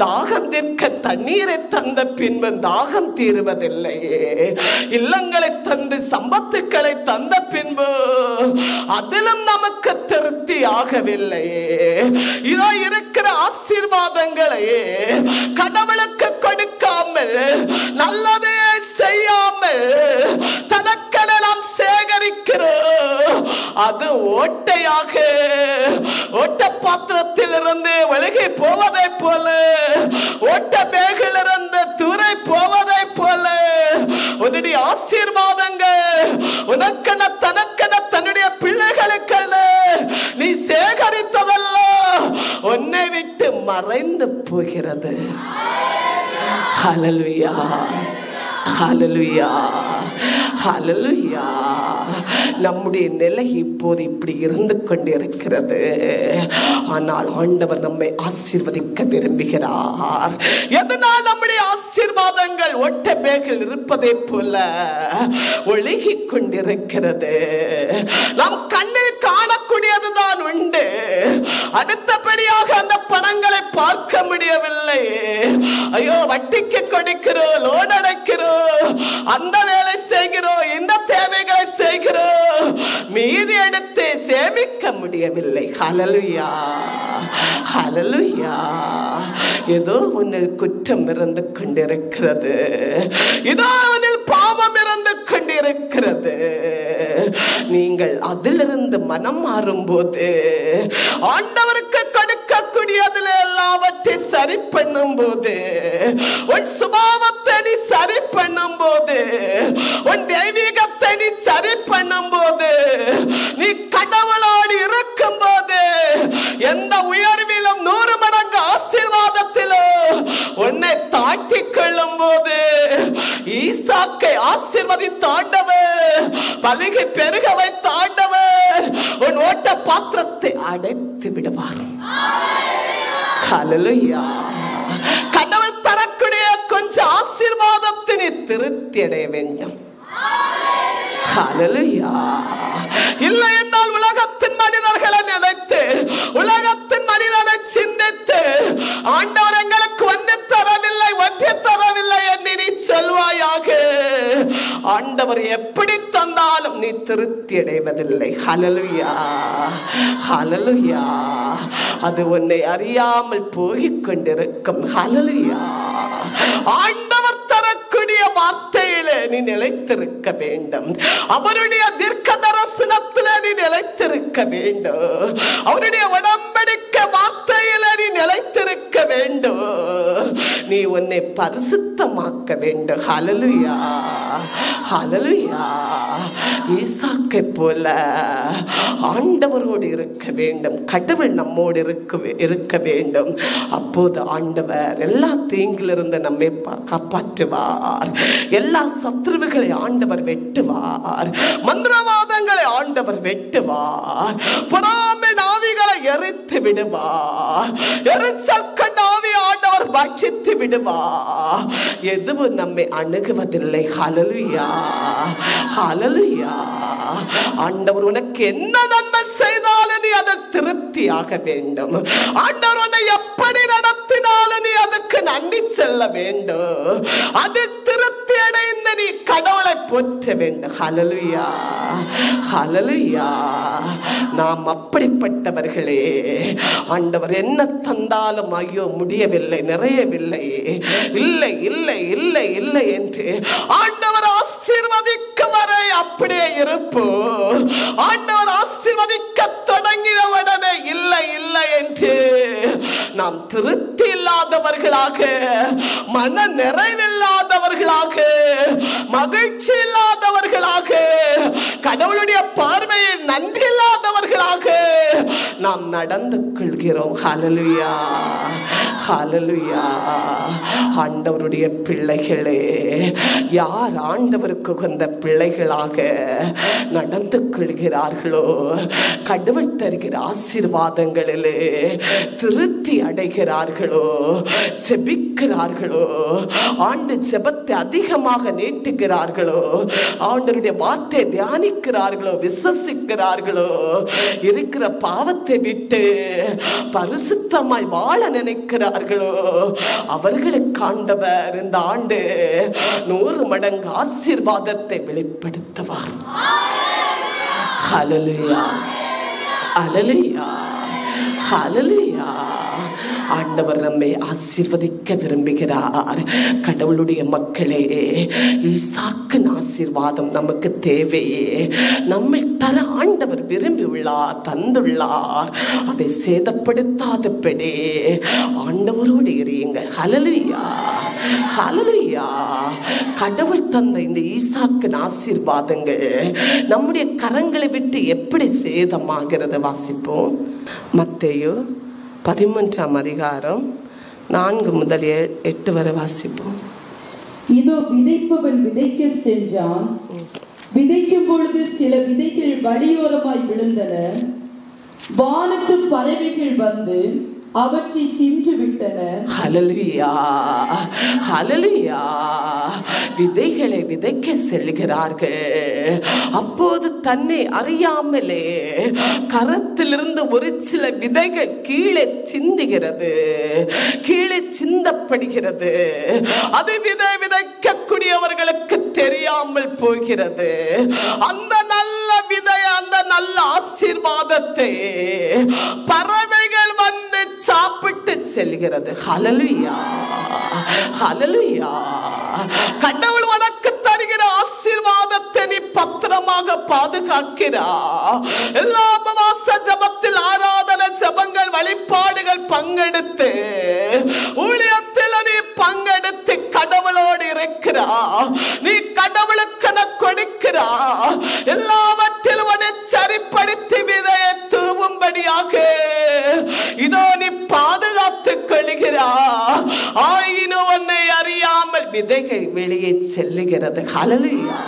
தாகம் தீர்க்க தண்ணீரை தந்த பின்பும் தாகம் தீருவதில்லையே. இல்லங்களை தந்து சம்பத்துக்களை தந்த பின்பு அதிலும் நமக்கு திருப்தி ஆகவில்லையே. இதோ இருக்கிற ஆசீர்வாதங்களை கடவுளுக்கு கொடுக்காமல், நல்லதே செய்யாமல் தனக்கென நாம் சேகரிக்கிறோம். அது ஓட்டையாக, ஓட்ட பாத்திரத்தில் இருந்து விலகி போவதை போல, ஓட்ட பேகில் இருந்து தூரை போவதை போல உன்னுடைய ஆசீர்வாதங்கள் உனக்கென தனக்கென தன்னுடைய பிள்ளைகளுக்கு நீ சேகரித்ததல்ல, உன்னை விட்டு மறைந்து போகிறது. ஹல்லேலூயா, ஹல்லேலூயா, ஹல்லேலூயா. நம்முடைய நிலை இப்போது இப்படி இருந்து கொண்டிருக்கிறது. ஆனால் ஆண்டவர் நம்மை ஆசீர்வதிக்க விரும்புகிறார். எதனால் நம்முடைய ஆசீர்வாதங்கள் ஒட்ட பேகில் இருப்பதை போல ஒழுகி கொண்டிருக்கிறது. நாம் கண்ணில் காணக்கூடியதுதான் உண்டு, அடுத்தபடியாக அந்த பணங்களை பார்க்க முடியவில்லை. ஐயோ, வட்டிக்கு கொடுக்கிறோம், லோன் அடைக்கிறோம், அந்த வேலை செய்கிறோம், இந்த தேவைகளை செய்கிறோம், மீதி எடுத்து சேமிக்க முடியவில்லை. ஹல்லேலூயா, ஹல்லேலூயா. ஏதோ ஒன்னில் குற்றம் இருந்து கொண்டிருக்கிறது, ஏதோ ஒன்னில் பாவம் இருந்து கொண்டிருக்கிறது. நீங்கள் அதிலிருந்து மனம் மாறும் போது, ஆண்டவருக்கு கொடுக்கக்கூடியதில் எல்லாவற்றை சரி பண்ணும் போது, உன் சுபாவத்தை நீ சரி பண்ணும் போது, உன் தெய்வீகத்தை நீ சரி பண்ணும் போது, நீ கடவுளோடு இருக்கும் போது, எந்த உயர்விலும் 100 மடங்கு ஆசீர்வாதத்திலும் உன்னை தாட்டிக் கொள்ளும் போது, ஈசாக்கை ஆசீர்வதித்த ஆண்டவர், பலுகி பெருக வைத்த ஆண்டவர் உன் ஓட்ட பாத்திரத்தை அடைத்து விடுவார். ஹல்லேலூயா. கடவுள் தரக்கூடிய கொஞ்சம் ஆசீர்வாதத்தை நீ திருப்தி அடைய வேண்டும். ஹல்லேலூயா. இல்லை என்றால் உலகத்தின் மனிதர்களை நினைத்து, உலகத்தின் மனிதனை சிந்தித்து, ஆண்டவர் எங்களுக்கு ஒன்று தரவில்லை, ஒன்று தரவில்லை என்று நீ சொல்வாயாக. ஆண்டவர் ஆண்டவர் எப்படி தந்தாலும் நீ திருப்தி அடைவதில்லை. ஹல்லேலூயா, ஹல்லேலூயா. அது உன்னை அறியாமல் போகிக் கொண்டிருக்கும். ஹல்லேலூயா. ஆண்டவர் தரக்கூடிய வார்த்தையில நீ நிலைத்திருக்க வேண்டும். அவருடைய தீர்க்க தரிசனத்தில நீ நிலைத்திருக்க வேண்டும். அவருடைய உடன்படிக்கை வார்த்தையில நீ நிலைத்திருக்க வேண்டும். நீ உன்னை பரிசுத்தமாக்க வேண்டும். ஹல்லேலூயா, ஹல்லேலூயா. ஈசாக்கை போல ஆண்டவரோடு இருக்க வேண்டும். கடவுள் நம்மோடு இருக்க வேண்டும். அப்போது ஆண்டவர் எல்லா தீங்கிலிருந்து நம்மை காப்பாற்றுவார். எல்லா சத்துருவுகளை ஆண்டவர் வெட்டுவார். மந்திரவாதங்களை ஆண்டவர் வெட்டுவார். பொறாமை நாவிகளை எரித்து விடுவார். எரிச்சல் கண்டாவி ஆண்டவர் பட்சித்து விடுவார். எதுவும் நம்மை அணுகுவதில்லை. ஹல்லேலூயா, ஹல்லேலூயா. ஆண்டவர் உனக்கு என்ன நன்மை செய்தாலும் நீ அதை திருப்தியாக வேண்டும். ஆண்டவர் உன்னை எப்படி நடத்தினாலும் நீ அதுக்கு நன்றி செல்ல வேண்டும். அது திருப்தி அடைந்து நீ கடவுளை போற்ற வேண்டும். ஹல்லேலூயா, ஹல்லேலூயா. நாம் அப்படிப்பட்டவர்களே. ஆண்டவர் என்ன தந்தாலும் ஐயோ முடியவில்லை, நிறையவில்லை, இல்லை இல்லை இல்லை இல்லை என்று ஆண்டவர் ஆசீர்வதிக்க வரை அப்படியே இருப்போம். ஆண்டவர் ஆசீர்வதிக்க தொடங்கின உடனே இல்லை இல்லை என்று நாம் திருப்தி இல்லாதவர்களாக, மன நிறைவில்லாதவர்களாக, மகிழ்ச்சி இல்லாதவர்களாக, கடவுளுடைய பார்வையை நன்றி இல்லாதவர்களாக நாம் நடந்து கொள்கிறோம். ஹல்லேலூயா, ஹல்லேலூயா. ஆண்டவருடைய பிள்ளைகளே, யார் ஆண்டவருக்கு உகந்த பிள்ளைகளாக நடந்து கொள்கிறார்களோ, கடவுள் தருகிற ஆசீர்வாதங்களிலே திருப்தி அடைகிறார்களோ, ஜெபிக்கிறார்களோ, ஆண்டு ஜெபத்தை அதிகமாக நீட்டுகிறார்களோ, ஆண்டவருடைய வார்த்தை தியானிக்கிறார்களோ, விசுவாசிக்கிறார்களோ, இருக்கிற பாவத்தை விட்டு பரிசுத்தமாய் வாழ நினைக்கிறார்களோ, அவர்களுக்கு ஆண்டவர் இந்த ஆண்டு 100 மடங்கு ஆசீர்வாதத்தை வெளிப்படுத்துவார். ஹல்லேலூயா, ஹல்லேலூயா, ஹல்லேலூயா. ஆண்டவர் நம்மை ஆசீர்வதிக்க விரும்புகிறார். கடவுளுடைய மக்களே, ஈசாக்கின் ஆசீர்வாதம் நமக்கு தேவையே. நம்மை தர ஆண்டவர் விரும்பியுள்ளார், தந்துள்ளார். அதை சேதப்படுத்தாதபடி ஆண்டவரோடு இருங்கள். ஹல்லேலூயா, ஹல்லேலூயா. கடவுள் தந்த இந்த ஈசாக்கின் ஆசீர்வாதங்கள் நம்முடைய கரங்களை விட்டு எப்படி சேதமாகிறது வாசிப்போம். மத்தேயு 13ஆம் அதிகாரம் 4 முதல் 8 வரை வாசிப்போம். இதோ விதைப்பவன் விதைக்க சென்றான். விதைக்கும் பொழுது சில விதைகள் வழியோரமாய் விழுந்தன. வானத்து பறவைகள் வந்து அவற்றை தின்று விட்டன. ஹல்லேலூயா, ஹல்லேலூயா. விதைகளை விதைக்க செல்கிறார்கள். அப்போது தன்னை அறியாமலே கரத்திலிருந்து ஒரு சில விதைகள் கீழே சிந்துகிறது, கீழே சிந்தப்படுகிறது. அது விதைக்கக்கூடியவர்களுக்கு தெரியாமல் போகிறது. அந்த நல்ல விதை, அந்த நல்ல ஆசீர்வாதத்தை பறவைகள் வந்து சாப்பிட்டு செல்கிறது. ஹல்லேலூயா, ஹல்லேலூயா. கடவுள் உனக்கு தருகிற ஆசீர்வாதத்தை நீ பத்திரமாக பாதுகாக்கிறா. எல்லா உபவாச ஜபத்தில், ஆராதனை ஜபங்கள், வழிபாடுகள் பங்கெடுத்து, ஊழியத்தில் நீ பங்கெடுத்து கடவுளோடு இருக்கிறா. நீ கடவுளுக்கு கொடுக்கிறா. எல்லாவற்றிலும் உன்னை சரிப்படுத்தி விதையை தூவும்படியாக இதோ நீ பாதுகாத்துக் கொள்கிறா. ஆயினும் உன்னை அறியாமல் விதைகள் வெளியே செல்லுகிறது. ஹல்லேலூயா.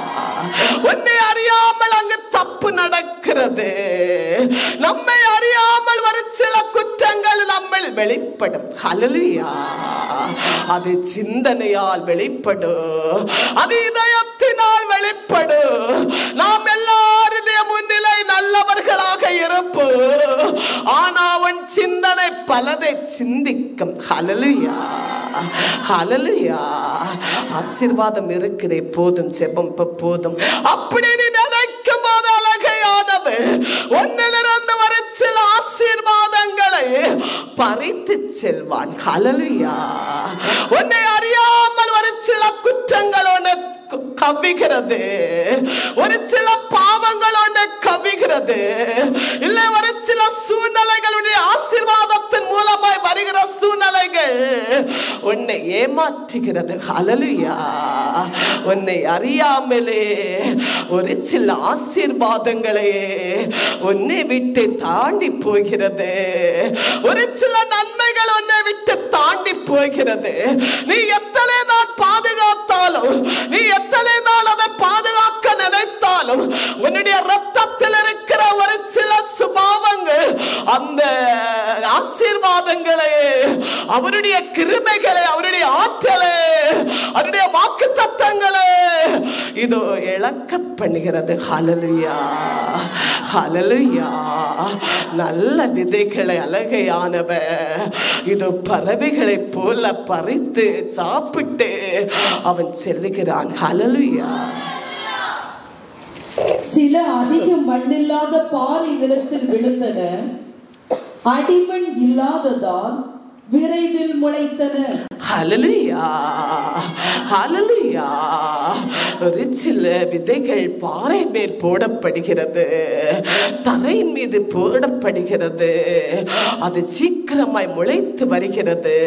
உன்னை அறியாமல் அங்கு தப்பு நடக்கிறது. நம்மை அறியாமல் வர சில குற்றங்கள் நம்ம வெளிப்படும். ஹல்லேலூயா. அது சிந்தனையால் வெளிப்படும், அது இதயத்தினால் வெளிப்படும். நாம் எல்லாருடைய முன்னிலை நல்லவர்களாக இருப்போம். ஆனா உன் சிந்தனை பலதை சிந்திக்கும். ஹல்லேலூயா, ஹல்லேலூயா. ஆசீர்வாதம் இருக்கிற போதும், ஜெபம் போதும் அப்படி நீ நினைக்கும் போது அழகையானவர் உன்னிலிருந்து வர சில ஆசீர்வாதங்களை பறித்து செல்வான். ஹல்லேலூயா. உன்னை அறியாமல் வர சில குற்றங்கள் கவிகிறது, ஒரு சில பாவங்களோட கவிகிறது, இல்லை ஒரு சில சூழ்நிலைகளுடைய ஆசீர்வாதத்தின் மூலமாய் வருகிற சூழ்நிலைகள் உன்னை ஏமாற்றுகிறது. ஹல்லேலூயா. உன்னை அறியாமலே ஒரு சில ஆசீர்வாதங்களே உன்னை விட்டு தாண்டி போகிறது, ஒரு சில நன்மைகள் உன்னை விட்டு தாண்டி போகிறது. நீ எத்தனை நாள் பாதுகாத்தாலும், நீ எத்தனை நாள் அதை பாதுகாக்க நினைத்தாலும், உன்னுடைய ரத்தத்தில் இருக்கிற ஒரு சில சுபாவங்கள் அந்த ஆசீர்வாதங்களே, அவருடைய கிருபைகளே, அவருடைய ஆற்றலே, அவருடைய வாக்குத்தத்தங்களே இதோ இழக்க பண்ணுகிறது. ஹல்லேலூயா, ஹல்லேலூயா. நல்ல விதைகளை அழகையானவர் இதோ பறவைகளை போல பறித்து சாப்பிட்டு அவன் செல்லுகிறான். ஹல்லேலூயா. சில அதிக மண்ணில்லாத பாறை நிலத்தில் விழுந்தன, அடிமண் இல்லாததால் விரைவில் முளைத்தன. ஹல்லேலூயா, ஹல்லேலூயா. ஒரு சில விதைகள் பாறை மேல் போடப்படுகிறது, தரை மீது போடப்படுகிறது, அது சீக்கிரமாய் முளைத்து வருகிறது.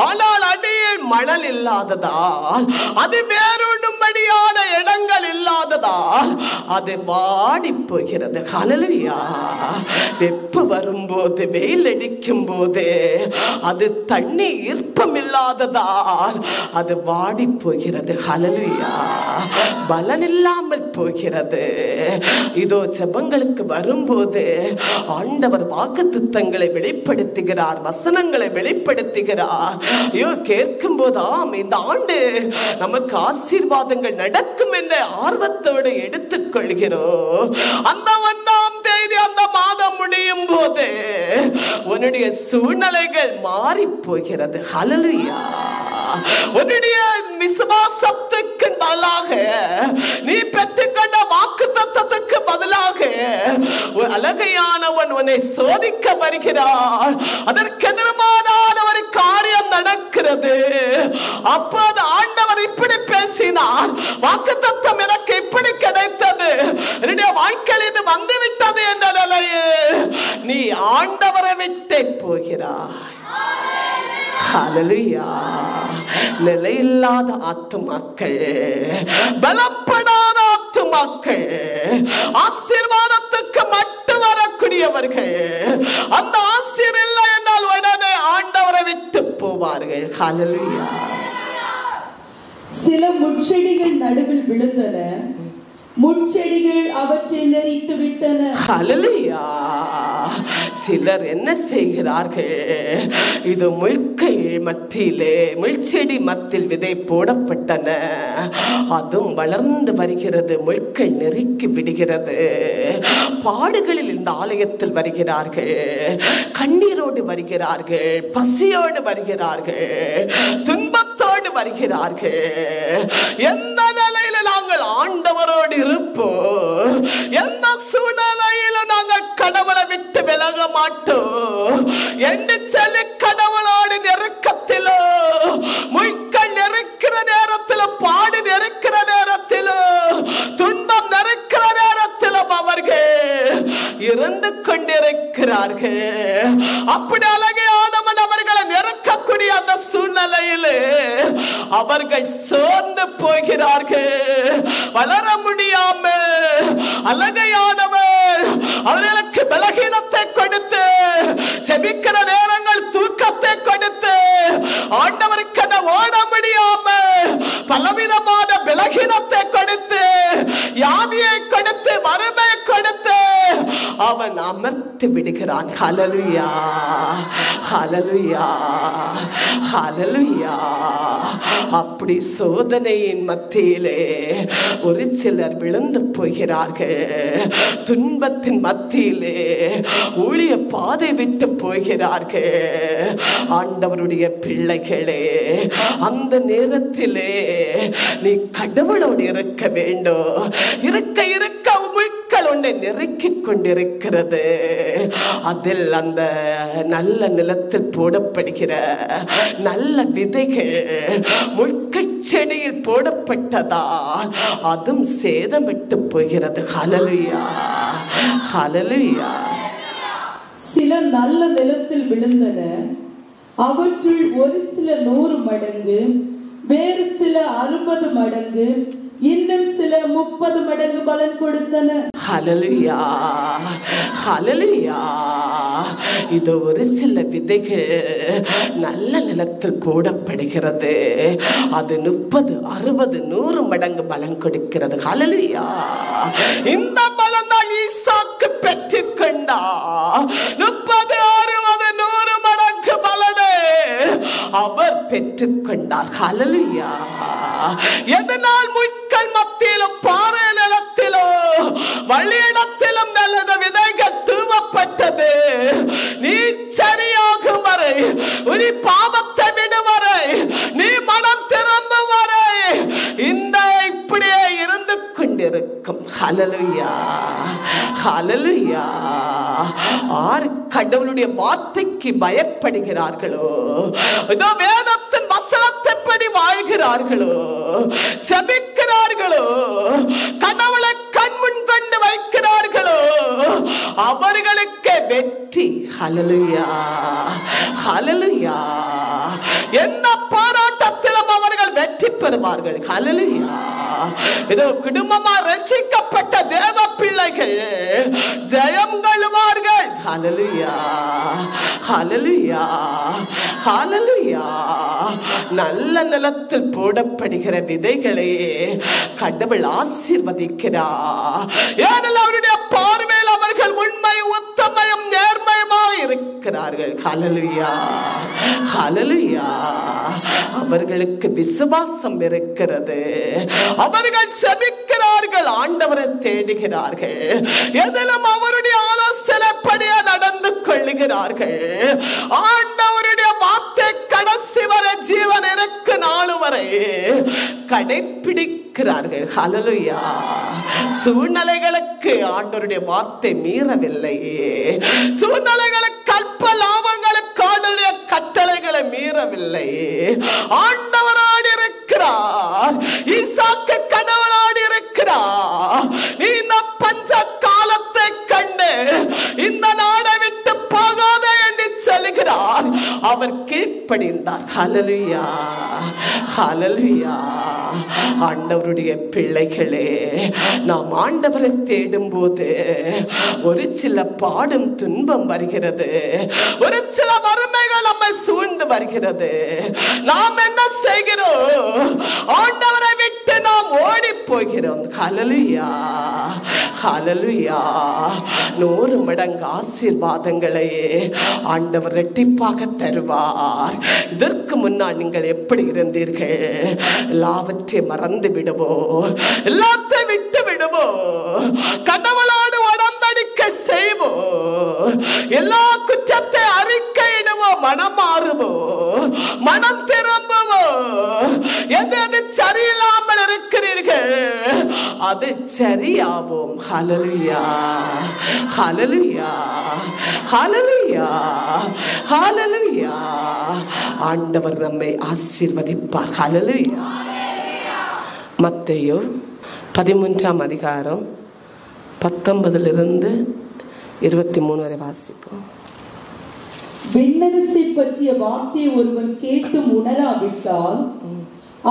ஆனால் அடியில் மணல் இல்லாததால், அது வேறும்படியான இடங்கள் இல்லாததால் அது வாடி போகிறது. ஹல்லேலூயா. வெப்ப வரும்போது, வெயில் அடிக்கும் போது அது தண்ணி ஈர்ப்பம் இல்லாததால் அது வாடி போகிறது. ஹல்லேலூயா. பலன் இல்லாமல் போகிறது. இதோ ஜெபங்களுக்கு வரும்போது ஆண்டவர் வாக்குத்தத்தங்களை வெளிப்படுத்துகிறார், வசனங்களை வெளிப்படுத்துகிறார். ஐயோ, கேட்கும் போதாம் இந்த ஆண்டு நமக்கு ஆசீர்வாதங்கள் நடக்கும் என்ற ஆர்வத்தோடு எடுத்துக்கொள்கிறோம். அந்த 1ஆம் தேதி அந்த மாதம் முடியும் போது உன்னுடைய சூழ்நிலைகள் மாறி போகிறது. ஹல்லேலூயா. உன்னுடைய விசுவாசத்துக்கு பதிலாக, நீ பெற்றுக்கொண்ட வாக்குத்தத்தத்துக்கு பதிலாக அழகையானவன் உன்னை சோதிக்க வருகிறார். அதற்கு எதிர்மான ஒரு காரியம் நடக்கிறது. அப்போது ஆண்டவர் இப்படி பேசினார், வாக்குத்தத்தம் எனக்கு இப்படி கிடைத்தது, என்னுடைய வாழ்க்கையில் இது வந்துவிட்டது என்ற நிலையில் நீ ஆண்டவரை விட்டே போகிறாய். ஹல்லேலூயா. நிலையில்லாத ஆத்துமாக்கள், பலப்படாத ஆத்துமாக்கள், ஆசீர்வாதத்துக்கு மட்டும் வரக்கூடியவர்கள், அந்த ஆசீர் இல்லை என்றால் உடனே ஆண்டவரை விட்டு போவார்கள். ஹல்லேலூயா. சில முட்செடிகள் நடுவில் விழுந்தன, முட்செடிகள் அவற்றை நெறித்து விட்டன. ஹல்லேலூயா. சிலர் என்ன செய்கிறார்கள், இது முள்கள் மத்தியிலே, முள்செடி மத்தியில் விதை போடப்பட்டன, அதுவும் வளர்ந்து வருகிறது, முள்கள் நெருக்கி விடுகிறது. பாடுகளில் இந்த ஆலயத்தில் வருகிறார்கள், கண்ணீரோடு வருகிறார்கள், பசியோடு வருகிறார்கள், துன்பத்தோடு வருகிறார்கள். எந்த நிலையில நாங்கள் ஆண்டவரோடு இருப்போம், எந்த சூழ்நிலையில நாங்கள் கடவுளை விட்டு விலக மாட்டோம் என்று சொல்லி கடவுளோடு நெருக்கத்திலோ, முள்கள் நெருக்கிற நேரத்திலும், பாடு நெருக்கிற நேரத்திலும், துன்பம் நெருக்கிற நேரத்திலும் அவர்கள் இருந்து கொண்டிருக்கிறார்கள். அப்படி அழகையானவன் அவர்களை நெருக்கக்கூடிய அந்த சூழ்நிலையில் அவர்கள் சோர்ந்து போகிறார்கள், வளர முடியாமல். அழகையானவர் அவர்களுக்கு பலகீனத்தை கொடுத்து, ஜெபிக்கிற நேரங்கள் தூக்கத்தை கொடுத்து, ஆண்டவருக்கு ஓட முடியாமல் பலவிதமான பலகீனத்தை கொடுத்து, வியாதியை கொடுத்து, வறுமை கொடுத்து அவன் அமர்த்தி விடுகிறான். ஹல்லேலூயா, ஹல்லேலூயா, ஹல்லேலூயா. அப்படி சோதனையின் மத்தியிலே ஒரு சிலர் விழுந்து போகிறார்கள். துன்பத்தின் மத்தியிலே ஊழிய பாதை விட்டு போகிறார்கள். ஆண்டவருடைய பிள்ளைகளே, அந்த நேரத்திலே நீ கடவுளோடு இருக்க வேண்டும். இருக்க இருக்க முட்கள் உன்னை நெருக்கிக் கொண்டிருக்கிறது. அதில் அந்த நல்ல நிலத்தில் போடப்படுகிற நல்ல விதைகள் முட்கள் செடியில் போடப்பட்டதால் அதுவும் சேதமிட்டு போகிறது. ஹல்லேலூயா, ஹல்லேலூயா. சில நல்ல நிலத்தில் விழுந்தன. அவற்றுள் ஒரு சில 100 மடங்கு, வேறு சில 60 மடங்கு, இன்னும் சில 30 மடங்கு பலன் கொடுத்தன. ஹல்லேலூயா, ஹல்லேலூயா. இது ஒரு சில விதைகள் நல்ல நிலத்தில் போடப்படுகிறது. அது 30, 60, 100 மடங்கு பலன் கொடுக்கிறது. ஹல்லேலூயா. இந்த பலன் தான் ஈசாக்கு பெற்றுக்கொண்டா. 30, 60, 100 மடங்கு பலனை அவர் பெற்றுக்கொண்டார். ஹல்லேலூயா. எதனால் முட்கள் மத்தியிலும் பாறை நிலத்திலும் வழியிடத்திலும் நல்லது விதைகள் தூவப்பட்டது. நீ சரியாகும் வரை, நீ பாவத்தை விடும் வரை, நீ மனம் திரும்பும் வரை இந்த இப்படியே இருந்து கொண்டிருக்கும். ஹல்லேலூயா, ஹல்லேலூயா. ஆர் கடவுளுடைய வார்த்தைக்கு பயப்படுகிறார்களோ, இதோ வேதத்தின் வசனத்தைப்படி வாழ்கிறார்களோ, ஜெபிக்கிறார்களோ, கடவுளை கண்முன் கொண்டு வைக்கிறார்களோ, அவர்களுக்கு வெற்றி. ஹல்லேலூயா, ஹல்லேலூயா. எந்த போராட்டத்திலும் அவர்கள் வெற்றி பெறுவார்கள். ஹல்லேலூயா. இதோ குடும்பமா ரட்சிக்கப்பட்ட தேவ பிள்ளைகள் ஜெயம் கொள்வார்கள். ஹல்லேலூயா, ஹல்லேலூயா, ஹல்லேலூயா. நல்ல நிலத்தில் போடப்படுகிற விதைகளை கடவுள் ஆசீர்வதிக்கிறார். ஏனெனில் அவருடைய பார்வையில் அவர்கள் உண்மை, உத்தமயம், நேர்மையுமாக இருக்கிறார்கள். ஹல்லேலூயா, ஹல்லேலூயா. அவர்களுக்கு விசுவாசம் இருக்கிறது. அவர்கள் ஜெபிக்கிறார்கள், ஆண்டவரை தேடுகிறார்கள், எதிலும் அவருடைய ஆலோசனைப்படியே நடந்து கொள்ளுகிறார்கள். ஆண்டவருடைய வார்த்தை கடைசி வரை ஜீவன் இருக்கு நாள் வரை கடைபிடிக்கிறார்கள். ஹல்லேலூயா. சூழ்நிலைகளுக்கு ஆண்டவருடைய வார்த்தை மீறவில்லை. சூழ்நிலைகளுக்கு அல்ப லாபங்களுக்கு ஆண்டவருடைய கட்டளைகளை மீறவில்லை. ஆண்டவரோடு இருக்கிறார். ஈசாக்கு கடவுளோடு இருக்கிறார். நீ இந்த பஞ்ச காலத்தை கண்டு இந்த நாடை விட்டு போகாதே என்று சொல்லுகிறார். அவர் கீழ்ப்படிந்தார். ஹல்லேலூயா, ஹல்லேலூயா. ஆண்டவருடைய பிள்ளைகளே, நாம் ஆண்டவரை தேடும் போது ஒரு சில பாடும் துன்பம் வருகிறது. ஒரு சில வறுமைகள் நம்மை சூழ்ந்து வருகிறது. நாம் என்ன செய்கிறோம்? ஆண்டவரை விட்டு நாம் ஓடி போகிறோம். ஹல்லேலூயா, ஹல்லேலூயா. 100 மடங்கு ஆசீர்வாதங்களை ஆண்டவர் இரட்டிப்பாக தருவார். இதற்கு முன்னால் நீங்கள் எப்படி இருந்தீர்கள்? எல்லாவற்றையும் மறந்து விடுவோம், எல்லாத்தையும் விட்டு விடுவோம், கடவுளோடு உடன்படிக்கை செய்வோம், எல்லா குற்றத்தை அறிக்கையிடுவோம், மனம் மாறுவோம், மனம் திரும்புவோம். எது எது சரியில்லாமல் இருக்கிறீர்கள் அது சரியாவோம். ஹல்லேலூயா, ஹல்லேலூயா, ஹல்லேலூயா, ஹல்லேலூயா. ஆண்டவர் நம்மை ஆசீர்வதிப்பார். ஹல்லேலூயா. மத்தேயு 13ஆம் அதிகாரம் 19 23 வரை வாசிப்போம். விண்ணரசை பற்றிய வார்த்தையை ஒருவன் கேட்டு உணராவிட்டால்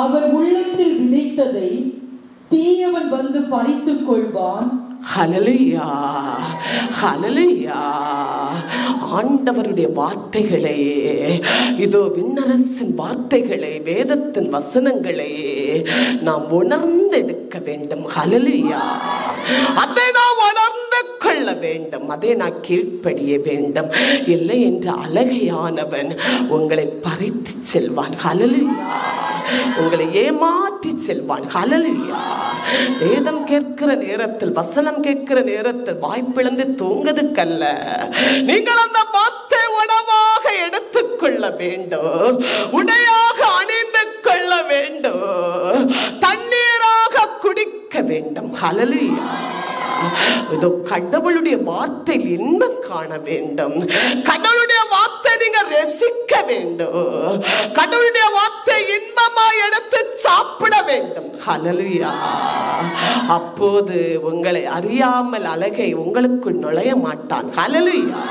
அவர் உள்ளத்தில் விதைத்ததை தீயவன் வந்து பறித்துக் கொள்வான். ஹல்லேலூயா, ஹல்லேலூயா. ஆண்டவருடைய வார்த்தைகளே, இதோ விண்ணரசின் வார்த்தைகளை, வேதத்தின் வசனங்களை நாம் உணர்ந்து எடுக்க வேண்டும். ஹல்லேலூயா. அதை நாம் உணர்ந்து கொள்ள கொள்ள வேண்டும், அதை நான் கீழ்ப்படிய வேண்டும். இல்லை என்று அழகையானவன் உங்களை பறித்து செல்வான். ஹல்லேலூயா. உங்களை ஏமாற்றி செல்வான். ஹல்லேலூயா. வேதம் கேட்கிற நேரத்தில், வசனம் கேட்கிற நேரத்தில் வாய்ப்பிழந்து தூங்குவதற்கல்ல, நீங்கள் அந்த வார்த்தை உணவாக எடுத்துக்கொள்ள வேண்டும், உடையாக அணிந்து கொள்ள வேண்டும், தண்ணீராக குடிக்க வேண்டும். ஹல்லேலூயா. இதோ கடவுளுடைய வார்த்தையில் இன்பம் காண வேண்டும், கடவுளுடைய வார்த்தை நீங்க ரசிக்க வேண்டும், கடவுளுடைய வார்த்தை இன்பமா எடுத்து சாப்பிட வேண்டும். ஹல்லேலூயா. அப்போது உங்களை அறியாமல் அழகை உங்களுக்குள் நுழைய மாட்டான். ஹல்லேலூயா.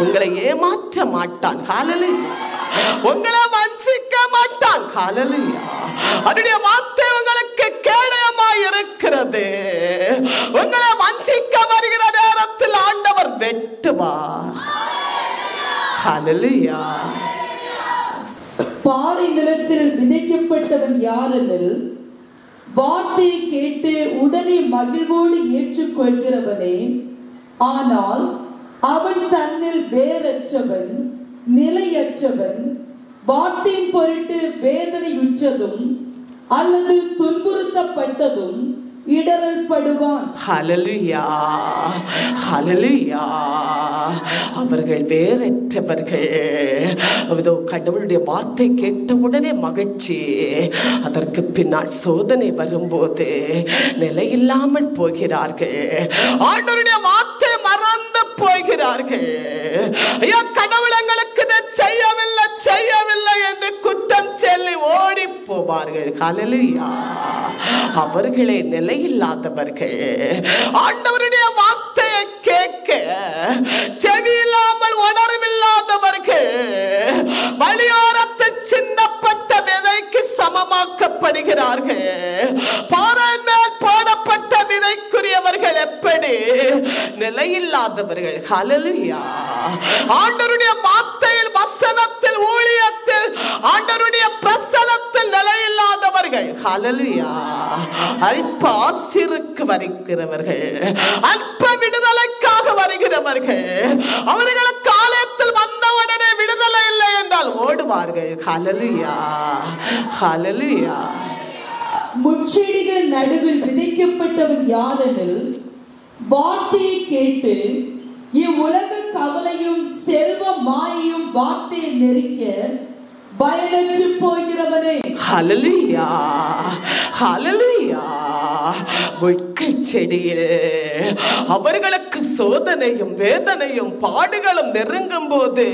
உங்களை ஏமாற்ற மாட்டான். ஹல்லேலூயா. உங்களை வஞ்சிக்க மாட்டான். ஹல்லேலூயா. அவருடைய வார்த்தை உங்களுக்கு கேடயமாய் இருக்கிறது. உங்களை வஞ்சிக்க வருகிற நேரத்தில் ஆண்டவர் வெட்டுவார். ஹல்லேலூயா. பாறை நிலத்தில் விதைக்கப்பட்டவன் யாரெனில், வார்த்தையை கேட்டு உடனே மகிழ்வோடு ஏற்றுக்கொள்கிறவனே. ஆனால் அவன் தன்னில் வேறற்றவன், நிலையற்றவன், வார்த்தையின் பொருட்டு வேதனையுற்றதும் அல்லது துன்புறுத்தப்பட்டதும் இடரல்படுவான். ஹல்லேலூயா. ஹல்லேலூயா. அவர்கள் வேறற்றவர்கள். கடவுளுடைய வார்த்தை கேட்டவுடனே மகிழ்ச்சி, அதற்கு பின்னால் சோதனை வரும்போது நிலையில்லாமல் போகிறார்கள். ஆண்டவருடைய வார்த்தை மறந்து போகிறார்கள். ஐயா, கடவுள் எங்களுக்கு இதை செய்யவில்லை செய்யவில்லை என்று குற்றம் சொல்லி ஓடி போவார்கள். ஹல்லேலூயா. அவர்களே நிலையில்லாதவர்கள். ஆண்டவருடைய வார்த்தையை கேட்க செவி இல்லாமல் உணர்வில்லாதவர்கள், வழியோரத்தில் சின்னப்பட்ட விதைக்கு சமமாக்கப்படுகிறார்கள். பாறை மேல் போடப்பட்ட விதைக்குரியவர்கள் எப்படி? நிலையில்லாதவர்கள். ஹல்லேலூயா. ஆண்டவருடைய வார்த்தையில், வசனத்தில், ஊழியத்தில், ஆண்டவருடைய பிரசனத்தில் நிலையில்லாதவர்கள். ஹல்லேலூயா. அல்ப ஆசீருக்கு வருகிறவர்கள், அல்ப விடுதலைக்காக வருகிறவர்கள். அவர்கள் காலத்தில் வந்தவுடனே விடுதலை இல்லை என்றால் ஓடுவார்கள். ஹல்லேலூயா. ஹல்லேலூயா. முட்செடிகள் நடுவில் விதைக்கப்பட்டவன் யாரெனில், வார்த்தையை கேட்டு இவ்வுலக கவலையும் செல்வ மாயையும் வார்த்தையை நெருக்க பயனற்று போகிறவனே. ஹல்லேலூயா. ஹல்லேலூயா. முட்கை செடியில் அவர்களுக்கு சோதனையும் வேதனையும் பாடுகளும் நெருங்கும் போது,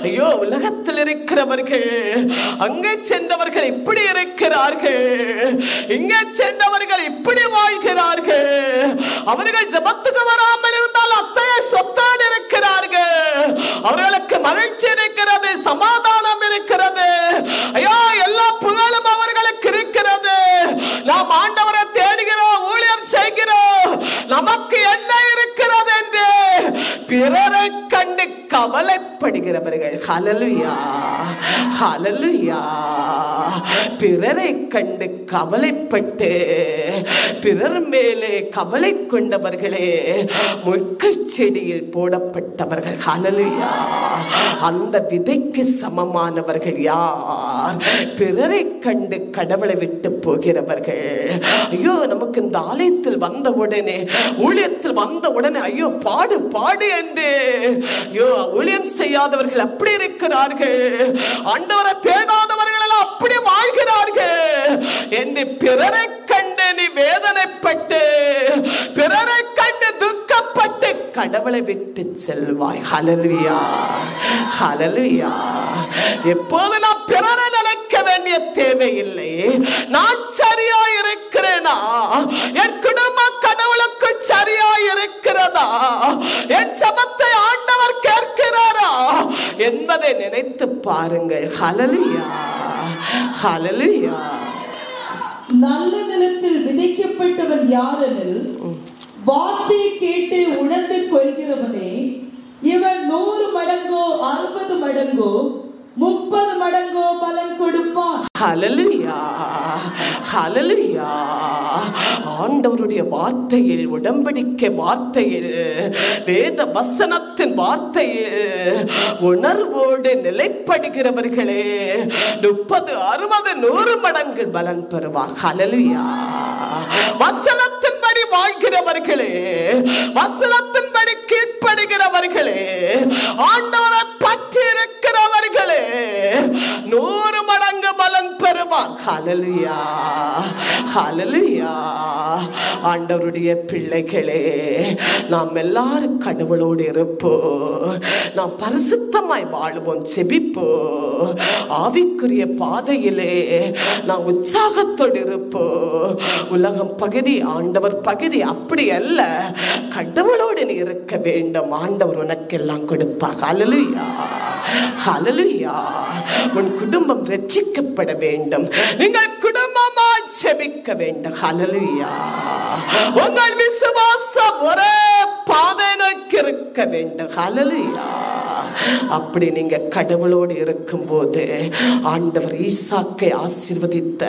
ஐயோ, உலகத்தில் இருக்கிறவர்கள், அங்கே சென்றவர்கள் இப்படி இருக்கிறார்கள், இங்கே சென்றவர்கள் இப்படி வாழ்கிறார்கள், அவர்கள் ஜெபத்துக்கு வராமல் இருந்தால் அத்தனை சொத்தோடு இருக்கிறார்கள், அவர்களுக்கு மகிழ்ச்சி இருக்கிறது, சமாதானம் இருக்கிறது, ஐயோ, எல்லா புகழும் அவர்களுக்கு இருக்கிறது, நாம் ஆண்டவரை தேடுகிறோம், ஊழியம் செய்கிறோம், நமக்கு என்ன இருக்கிறது என்று பிறரை கண்டு கவலைப்படுகிறவர்கள். ஹல்லேலூயா. ஹல்லேலூயா. பிறரை கண்டு கவலைப்பட்டு பிறர் மேலே கவலை கொண்டவர்களே முட்கை செடியில் போடப்பட்டவர்கள். ஹல்லேலூயா. அந்த விதைக்கு சமமானவர்கள் யார்? பிறரை கண்டு கடவுளை விட்டு போகிறவர்கள். ஐயோ, நமக்கு இந்த ஆலயத்தில் வந்த உடனே, ஊழியத்தில் வந்த உடனே, ஐயோ, பாடு பாடு என்று, ஐயோ, ஊழியம் செய்யாதவர்கள் அப்படி இருக்கிறார்கள், ஆண்டவரை தேடாதவர்கள் எல்லாம் அப்படி வாழ்கிறார்கள் என்று பிறரை கண்டு நீ வேதனைப்பட்டு, பிறரை கண்டு துக்கப்பட்டு கடவுளை விட்டு செல்வாய். ஹல்லேலூயா. ஹல்லேலூயா. எப்போது நான் பிறரை நினைக்க வேண்டிய தேவையில்லை. நான் சரியா இருக்கிறேனா? என் குடும்பம் கடவுளுக்கு சரியா இருக்கிறதா? என் சபத்தை ஆண்டவர் கேட்கிறாரா என்பதை நினைத்து பாருங்கள். ஹல்லேலூயா. ஹல்லேலூயா. நல்ல நிலத்தில் விதைக்கப்பட்டவன் யாரெனில், வார்த்தையை கேட்டு உணர்ந்து கொள்கிறவனே. இவன் 100 மடங்கோ 60 மடங்கோ 30 மடங்கோ பலன் கொடுப்பான். ஹல்லேலூயா, ஹல்லேலூயா. ஆண்டவருடைய வார்த்தையில், உடன்படிக்கை வார்த்தையில், வேத வசனத்தின் வார்த்தையில் உணர்வோடு நிலைப்படுகிறவர்களே 30, 60, 100 மடங்கு பலன் பெறுவார். ஹல்லேலூயா. வசனத்தின்படி வாழ்கிறவர்களே, வசனத்தின்படி கீழ்ப்படுகிறவர்களே, ஆண்டவரை பற்றி இருக்கிறவர்களே 100 மடங்கு பலன் பெறுவார். ஹல்லேலூயா, ஹல்லேலூயா. ஆண்டவருடைய பிள்ளைகளே, நாம் எல்லாரும் கடவுளோடு இருப்போம். நாம் பரிசுத்தமாய் வாழுவோம், செபிப்போம். ஆவிக்குரிய பாதையிலே நாம் உற்சாகத்தோடு இருப்போம். உலகம் பகுதி, ஆண்டவர் பகுதி அப்படி அல்ல. கடவுளோடு நீ இருக்க வேண்டும். ஆண்டவர் உனக்கு எல்லாம் கொடுப்பார். ஹல்லேலூயா, ஹல்லேலூயா. உன் குடும்பம் ரட்சிக்கப்பட வேண்டும். நீங்கள் குடும்பமாய் செபிக்க வேண்டும். ஹல்லேலூயா. உங்கள் விசுவாசம் ஒரே பாதை நோக்கி இருக்க வேண்டும். ஹல்லேலூயா. அப்படி நீங்க கடவுளோடு இருக்கும் போது ஆண்டவர் ஈசாக்கை ஆசீர்வதித்த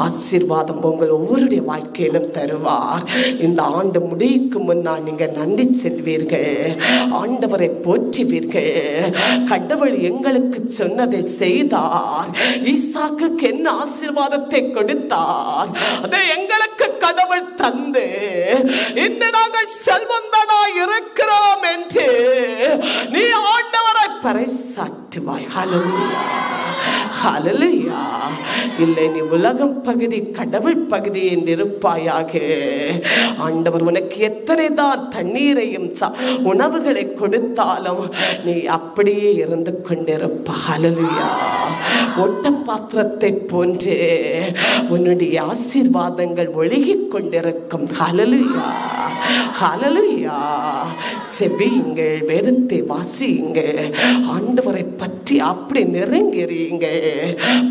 ஆசீர்வாதம் உங்கள் ஒவ்வொருடைய வாழ்க்கையிலும் தருவார். இந்த ஆண்டு முடிவுக்கு முன்னால் நீங்க நன்றி செல்வீர்கள், ஆண்டவரை போற்றுவீர்கள். கடவுள் எங்களுக்கு சொன்னதை செய்தார். ஈசாக்குக்கு என்ன ஆசீர்வாதத்தை கொடுத்தார், அதை எங்களுக்கு கடவுள் தந்து இன்று நாங்கள் செல்வந்தனாய் இருக்கிறோம் என்று நீ ஆண்டவரை பறைசாற்றுவாய். ஹல்லேலூயா, ஹல்லேலூயா. இல்லை, நீ உலகம் பகுதி, கடவுள் பகுதி என்று இருப்பாயாக. ஆண்டவர் உனக்கு எத்தனை தான் தண்ணீரையும் உணவுகளை கொடுத்தாலும் நீ அப்படியே இருந்து கொண்டிருப்ப. ஹல்லேலூயா. ஒட்ட பாத்திரத்தை போன்று உன்னுடைய ஆசீர்வாதங்கள் ஒழுகிக் கொண்டிருக்கும். ஹல்லேலூயா, ஹல்லேலூயா. செபியுங்கள், வேதத்தை வாசியுங்கள், ஆண்டவரை பற்றி அப்படி நெருங்கிறீங்கள்.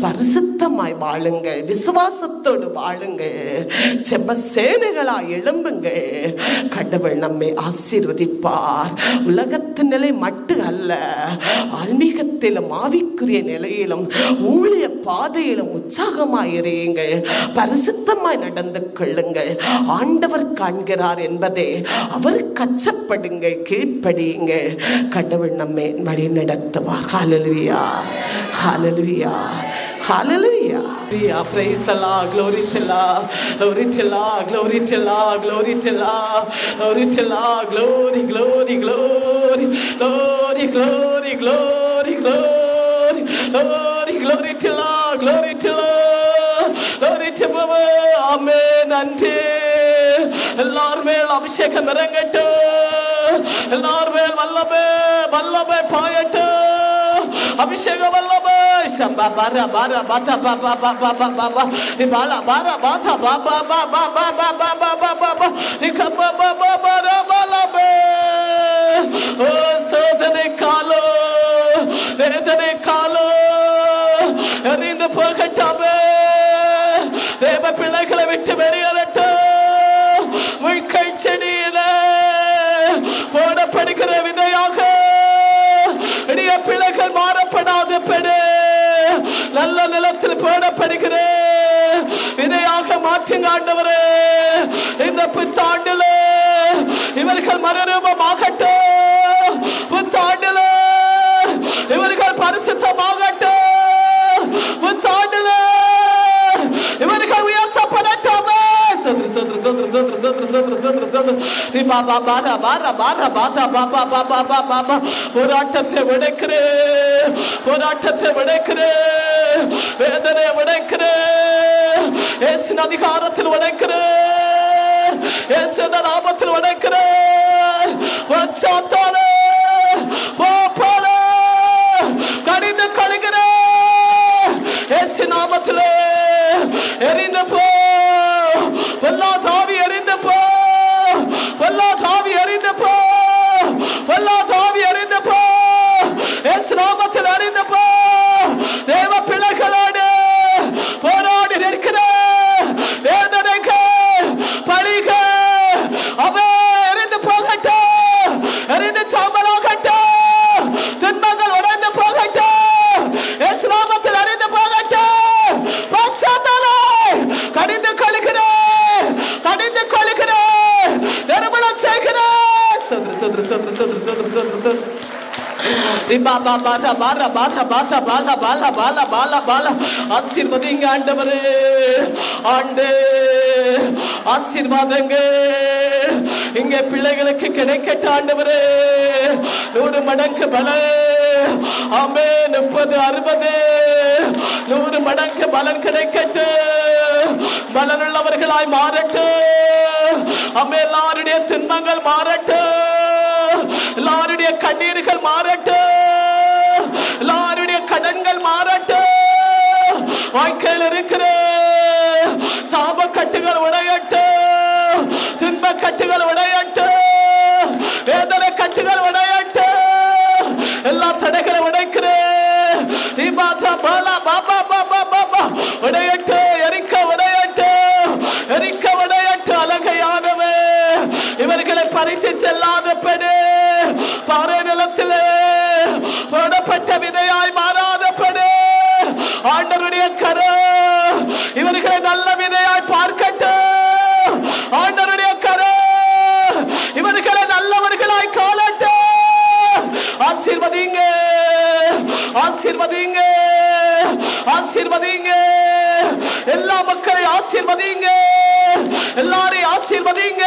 பரிசுத்தமாய் வாழுங்கள், விசுவாசத்தோடு வாழுங்கள், செப சேனைகளாய் எழும்புங்கள். கடவுள் நம்மை ஆசீர்வதிப்பார். உலகத்தின் நிலை மட்டும் அல்ல, ஆன்மீகத்திலும் ஆவிக்குரிய நிலையிலும் ஊழிய பாதையிலும் உற்சாகமாயிருங்கள். பரிசுத்தமாய் நடந்து கொள்ளுங்கள். ஆண்டவர் காண்கிறார் என்பதை அவருக்கு அச்சப்படுங்கள், கீழ்ப்படியுங்கள். கடவுள் நம்மை வழி நடத்துவார். ஹல்லேலூயா, ஹல்லேலூயா, hallelujah. Praise the Lord. Glory to Lord. Glory to Lord. Glory to Lord. Glory to Lord. Glory to Lord. Glory, glory, glory. Glory, glory, glory, glory. Glory, glory to Lord. Glory to Lord. Glory to Baba. Amen. Ante எல்லார் மேல் அபிஷேகம் இறங்கட்டும். எல்லார் மேல் வல்லமை வல்லமை பாயட்டும். அபிஷேகம் வல்லமை சம்பா பாரா பாரா பாதா பாபா பாபா பாபா பாலா பாரா பாதா பாபா பாபா பாபா பாபா பாபா நிகபா பாபா பாரா வல்லமை. ஓ சோதனை காலோ, வேதனை காலோ எரிந்து போகட்டாமே. தேவ பிள்ளைகளை விட்டு வெளியேறட்டும். முள்கை செடியில போடப்படுகிற விதையாக இடைய பிள்ளைகள் மாறப்படாத பெண் நல்ல நிலத்தில் போடப்படுகிற விதையாக மாற்றுங்க ஆண்டவரே. இந்த புத்தாண்டுல இவர்கள் மறுரூபமாகட்டும். புத்தாண்டுல இவர்கள் பரிசுத்தமாகட்டும். புத்தாண்டுல இவர்கள் உயர்த்தப்படட்டும். போராட்டத்தை விடைக்கிறேன், போராட்டத்தை விடைக்கிறேன், வேதனை விடைக்கிறேன். இயேசுவின் அதிகாரத்தில் விடைக்கிறேன், இயேசுவின் நாமத்தில் விடைக்கிறேன். சாத்தானே போலே கடிந்து கொள்கிறேன். இயேசு நாமத்திலே எரிந்து போ. பொல்லாதாவி எரிந்து போ, பொல்லாதாவி எரிந்து போ, பொல்லாதாவி எரிந்து போ. இயேசு நாமத்தில் எரிந்து போ. தேவ பிள்ளைகளோடு போராடி நிற்கிற வேதனைகள் பழிகள் அவை எரிந்து போகட்டும். எரிந்து ஆசீர்வதிங்க ஆண்டவரே. ஆண்டே ஆசீர்வாதங்கள் இங்க பிள்ளைகளுக்கு கிடைக்கட்டும் ஆண்டவரே. 100 மடங்கு பலன். ஆமே 30 60 100 மடங்கு பலன் கிடைக்கட்டும். பலனுள்ளவர்களாய் மாறட்டும். ஆமே எல்லாருடைய துன்பங்கள் மாறட்டும். எல்லாருடைய கண்ணீர்கள் மாறட்டும். எல்லாருடைய கடன்கள் மாறட்டும். வாழ்க்கையில் இருக்கிற சாப கட்டுகள் உடையட்டும். துன்ப கட்டுகள் உடையட்டும். வேதனை கட்டுகள் உடையட்டும். எல்லா தடைகளை உடைக்கிறேன். உடையட்டு எரிக்க உடையட்டு எரிக்க உடையட்டு. அழகையானவே இவர்களை பறித்து செல்லாத பெண் பாறை நிலத்திலே போடப்பட்ட விதையாய் மாறாத பெண் ஆண்டவருடைய கரம் இவர்களை நல்ல விதையாய் பார்க்கட்டும். ஆண்டவருடைய கரம் இவர்களை நல்லவர்களாய் காணட்டும். ஆசீர்வதிங்க ஆசீர்வதிங்க ஆசீர்வதிங்க. எல்லா மக்களை ஆசீர்வதிங்க. எல்லாரையும் ஆசீர்வதிங்க.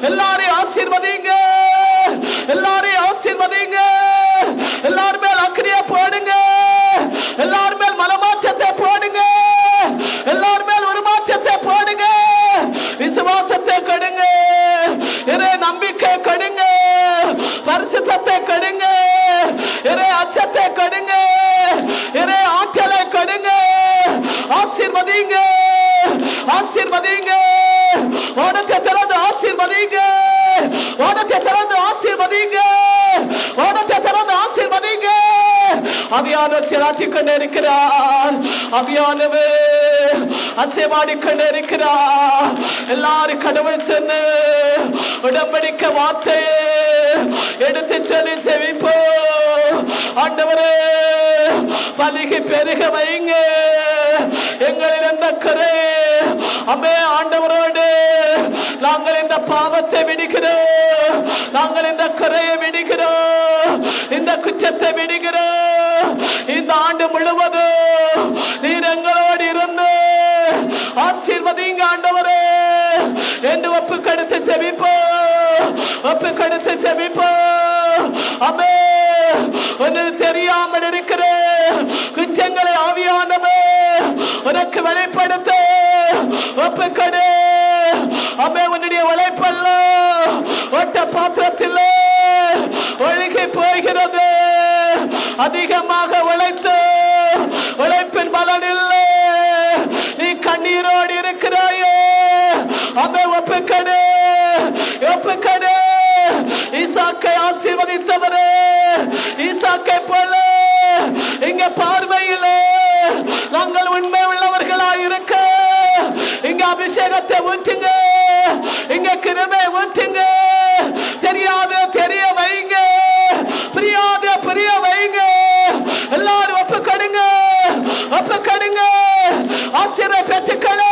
எல்லாரையும் ஆசீர்வதிங்க. எல்லாரையும் ஆசீர்வதிங்க. எல்லார் மேல் அக்கினியை போடுங்க. எல்லார் மேல் மனமாற்றத்தை போடுங்க. எல்லார் மேல் ஒரு மாற்றத்தை போடுங்க. விசுவாசத்தை கொடுங்க. இறை நம்பிக்கை கொடுங்க. பரிசுத்தத்தை கொடுங்க. இறை அச்சத்தை கொடுங்க. இறை ஆற்றலை கொடுங்க. ஆசீர்வதிங்க ஆசீர்வதிங்க. ஓடத்தை திறந்து ஆசீர்வதிங்க. ஓடத்தை திறந்து ஆசீர்வதிங்க. ஓடத்தை திறந்து ஆசீர்வதிங்க. அவியானவர் செலாத்திக் கொண்டே இருக்கிறார். அவியானவே அசைவாடிக் கொண்டே இருக்கிறார். எல்லாரும் கடவுள் சென்று உடன்படிக்கை வார்த்தையை எடுத்து சொல்லி செவிப்போ. ஆண்டவரே பலிகை பெருக வைங்க. எங்களில் எந்த குறை அம்மே ஆண்டவரோடு நாங்கள் இந்த பாவத்தை விடுகிறோம். நாங்கள் இந்த குறையை விடுகிறோம். இந்த குற்றத்தை விடுகிறோம். இந்த ஆண்டு முழுவதும் நீர் எங்களோடு இருந்து ஆசீர்வதிங்க ஆண்டவரே என்று ஒப்பு கொடுத்து செபிப்போ. ஒப்பு கொடுத்து செபிப்போ. அம்மே ஒன்று தெரியாமல் இருக்கிற குற்றங்களை ஆவியானவே உனக்கு வெளிப்படுத்த ஒப்புக்கொடு. அம்மே உன்னுடைய உழைப்பல்ல ஒட்ட பாத்திரத்தில் ஒழுகி போகிறது. அதிகமாக உழைத்து உழைப்பின் பலன் இல்லை. நீ கண்ணீரோடு இருக்கிறாயே. அம்மே ஒப்புக்கொடு ஒப்புக்கொடு. ஈசாக்கை ஆசீர்வதித்தவரே ஈசாக்கை போல இங்க பார்வையில் நாங்கள் உண்மை உள்ளவர்களாய் இருக்க இங்க அபிஷேகத்தை ஊற்றுங்க. இங்க கிருபை ஊற்றுங்க. தெரியாத தெரிய வைங்க. புரியாத புரிய வைங்க. எல்லாரும் ஒப்புக்கொடுங்க ஒப்புக்கொடுங்க. ஆசீர்வாதம் பெற்றுக்கொள்ள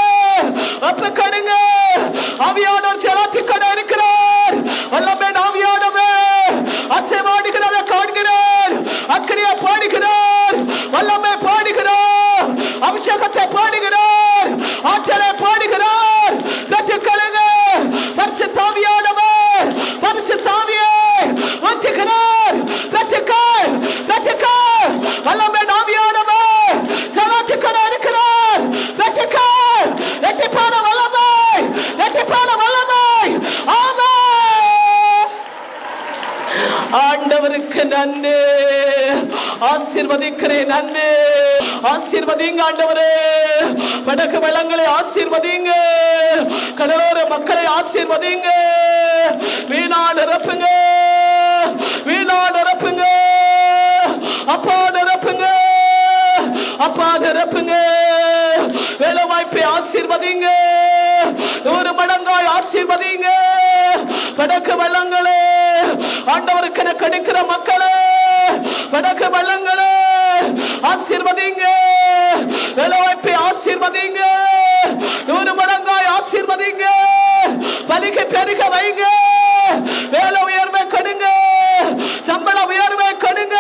ஒப்புக்கொடுங்க. ஆவியானவர் செலாத்திக் கொண்டு இருக்கிறார். வல்லமை ஆவியானவர் அசைவாடுகிறதை காண்கிறார். அக்கினியை பாடுகிறார். வல்லமை பாடுகிறார். அபிஷேகத்தை பாடுகிறார். ஆற்றலை பாடுகிறார். பெற்றுக்கொள்ளுங்க. பரிசுத்த ஆவியானவர் பரிசுத்த ஆவியை ஊற்றுகிறார். பெற்றுக்கொள் பெற்றுக்கொள். வல்லமை ஆவியானவர் செலாத்திக் கொண்டு இருக்கிறார். பெற்றுக்கொள். இரட்டிப்பான வல்லமை இரட்டிப்பான வல்லமை. ஆமென். ஆண்டவருக்கு நன்றி. ஆசீர்வதிக்கிறேன். நன்றி. ஆசீர்வதிங்க ஆண்டவரே. வடக்கு வெள்ளங்களை ஆசீர்வதிங்க. கடலோர மக்களை ஆசீர்வதிங்க. வீணா நிரப்புங்க. வீணா நிரப்புங்க. அப்பா நிரப்புங்க. அப்பா நிரப்புங்க. வேலை வாய்ப்பை ஆசீர்வதிங்க. 100 மடங்காய் ஆசீர்வதிங்க. வடக்கு வெள்ளங்களே ஆண்டவருக்கு கிடைக்கிற மக்களே வடக்கு வெள்ளங்களே ஆசீர்வதிங்க. வேலை வாய்ப்பை ஆசீர்வதிங்க. 100 மடங்காய் ஆசீர்வதிங்க. பலிகை பெருக வைங்க. வேலை உயர்வை கொடுங்க. சம்பள உயர்வை கொடுங்க.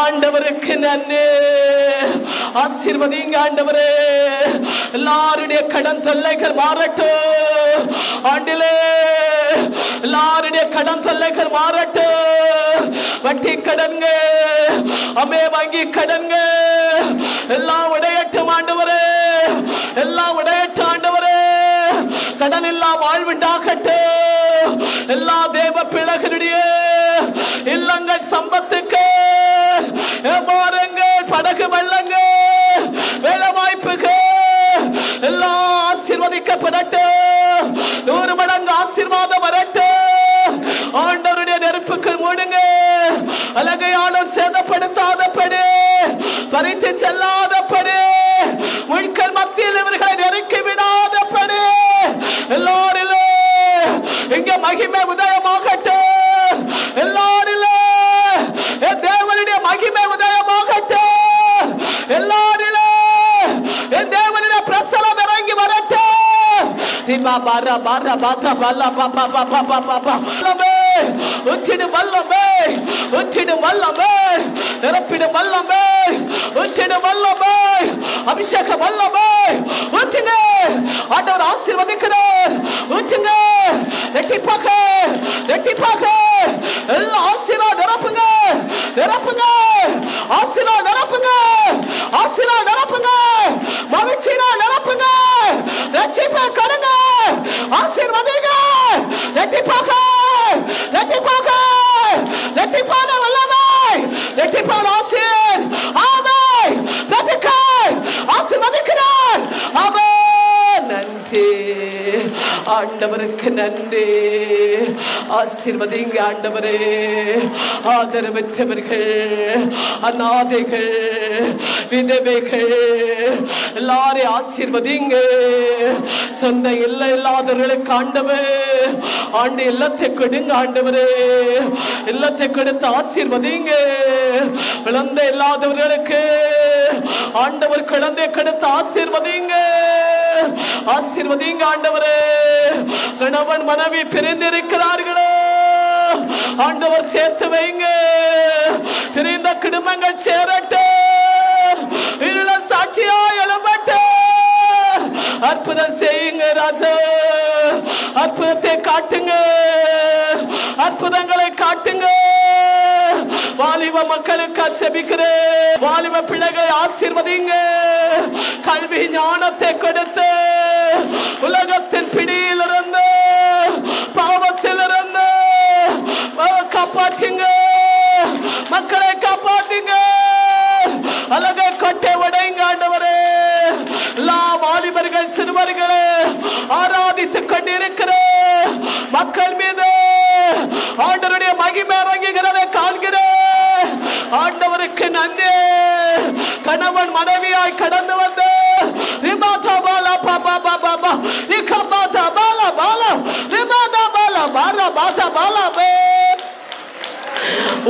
ஆண்டவருக்கு நன்றி. ஆசீர்வதிங்க ஆண்டவரே. எல்லாருடைய கடன் தொல்லைகள் மாறட்டும் ஆண்டிலே. எல்லாருடைய கடன் தொல்லைகள் மாறட்டும். வட்டி கடன்க அமே வங்கி கடன்க எல்லாம் உடையட்டும் ஆண்டவரே. எல்லாம் உடையட்டும் ஆண்டவரே. கடன் இல்லா வாழ்வுண்டாகட்டும். எல்லா தேவ பிள்ளைகளுடைய இல்லங்கள் சம்பத்துக்கு பாருங்கள். படகு வெள்ளங்க வேலை வாய்ப்புக்கு எல்லாம் ஆசீர்வதிக்கப்படட்டும். 100 மடங்கு ஆசீர்வாதம் வரட்டும். ஆண்டவருடைய நெருப்புக்கு மூடுங்க. அலகையாளர் சேதப்படுத்தாதபடி, பறித்து செல்லாதபடி, முட்கள் மத்தியில் இவர்களை நெருக்கி விடாதபடி எல்லாரிலே இங்க மகிமை உதயமாகட்டும். எல்லாரிலே என் தேவனுடைய மகிமை உதயமாகட்டும். எல்லாரிலே என் தேவனுடைய பிரசனம் இறங்கி வரட்டும். உச்சிடும் வல்லமே, உச்சிடும் வல்லமே, நிரப்பிடும் வல்லமே, உச்சிடும் வல்லமே, அபிஷேக வல்லமே ஊற்றுங்க. ஆண்டவர் ஆசீர்வதிக்கிறார். ஊற்றுங்க. ரெட்டிப்பாக ரெட்டிப்பாக எல்லா ஆசீர்வாதம் நிரப்புங்க. நிரப்புங்க. ஆசீர்வாதம் நிரப்புங்க. ஆசீர்வாதம் நிரப்புங்க. மகிழ்ச்சியினால் நிரப்புங்க. ரட்சிப்பை கொடுங்க. ஆசீர்வதிங்க. ரெட்டிப்பாக ரெட்டிப்பாக ரெட்டிப்பான வல்லமை, ரெட்டிப்பான ஆசீர் ஆமை பிரதிக்காய் ஆசீர்வதிக்கிறார். ஆமென். நன்றி ஆண்டவருக்கு நன்றி. ஆசீர்வதிங்க ஆண்டவரே. ஆதரவற்றவர்கள், அநாதைகள், விதவைகள் எல்லாரையும் ஆசீர்வதிங்க. சொந்த இல்லை இல்லாதவர்களுக்கு ஆண்டவர் ஆண்டு இல்லத்தை கொடுங்க ஆண்டவரே. இல்லத்தை கொடுத்து ஆசீர்வதிங்க. குழந்தை இல்லாதவர்களுக்கு ஆண்டவர் குழந்தை கொடுத்து ஆசீர்வதிங்க. ஆசீர்வதிங்க ஆண்டவரே. கணவன் மனைவி பிரிந்திருக்கிறார்களோ ஆண்டவர் சேர்த்து வைங்க. பிரிந்த குடும்பங்கள் சேரட்டும். இருள சாட்சியா எழும்பட்டும். அற்புதம் செய்யுங்க ராஜா. அற்புதத்தை காட்டுங்க. அற்புதங்களை காட்டுங்க. வாலிப மக்களுக்கு செபிக்கிறேன். வாலிப பிள்ளைகளை ஆசீர்வதிங்க. கல்வி ஞானத்தை கொடுத்து உலகத்தின் பிடியிலிருந்து பாவத்திலிருந்து காப்பாற்றுங்க. மக்களை காப்பாற்றுங்க. அழகை கொட்டை உடைங்க ஆண்டவரே. எல்லா வாலிபர்கள் சிறுவர்களை ஆராதித்துக் கொண்டிருக்கிற மக்கள் மீது ஆண்டவருடைய மகிமை இறங்குகிறதை காண்கிறேன். ஆண்டவருக்கு நன்றி. கணவன் மனைவியாய் கடந்து வந்து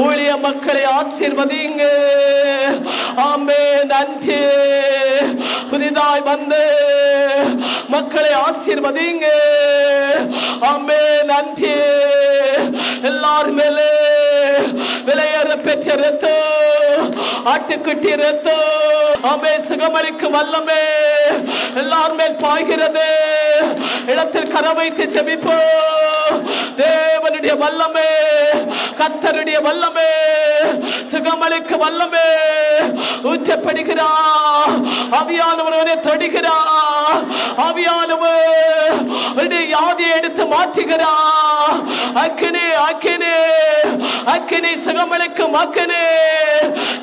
ஊழிய மக்களை ஆசீர்வதிங்க. ஆமென். நன்றி. புதிதாய் வந்து மக்களை ஆசீர்வதிங்க. ஆமென். நன்றி. எல்லாரும் மேலே விலையேற பெற்ற ரத்தம், ஆட்டுக்குட்டி ரத்தம் ஆமே சுகமளிக்கு வல்லமே எல்லாரும் மேல் பாய்கிறது. இடத்தில் கரை வைத்து ஜெபிப்போம். தேவனுடைய வல்லமே, கர்த்தருடைய வல்லமே, சுகமளிக்கு வல்லமே ஊற்றப்படுகிறார். ஆவியானவரை தொடுகிறார். ஆவியானவர் யாதியை எடுத்து மாற்றுகிறார். அக்கினி அக்கினி அக்கினி சுகமளிக்கும் அக்கினி,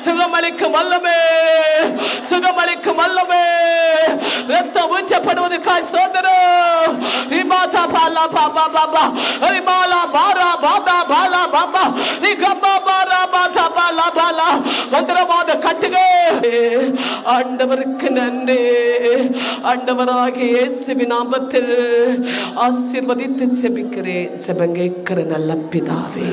சுகமளிக்கும் வல்லமே, சுகமளிக்கும் வல்லமே. ரத்தம் ஊற்றப்படுவதற்காக சோதரம் ரிபாதா பாலா பாபா பாபா ரிபாலா பாரா பாதா பாலா பாபா ரிகபா பாரா பாதா பாலா பாலா மந்திரவாத கட்டுக. ஆண்டவருக்கு நன்றி. ஆண்டவராகிய இயேசுவின் நாமத்தில் ஆசீர்வதித்து ஜெபிக்கிறேன். ஜெபம் கேட்கிற நல்ல பிதாவே.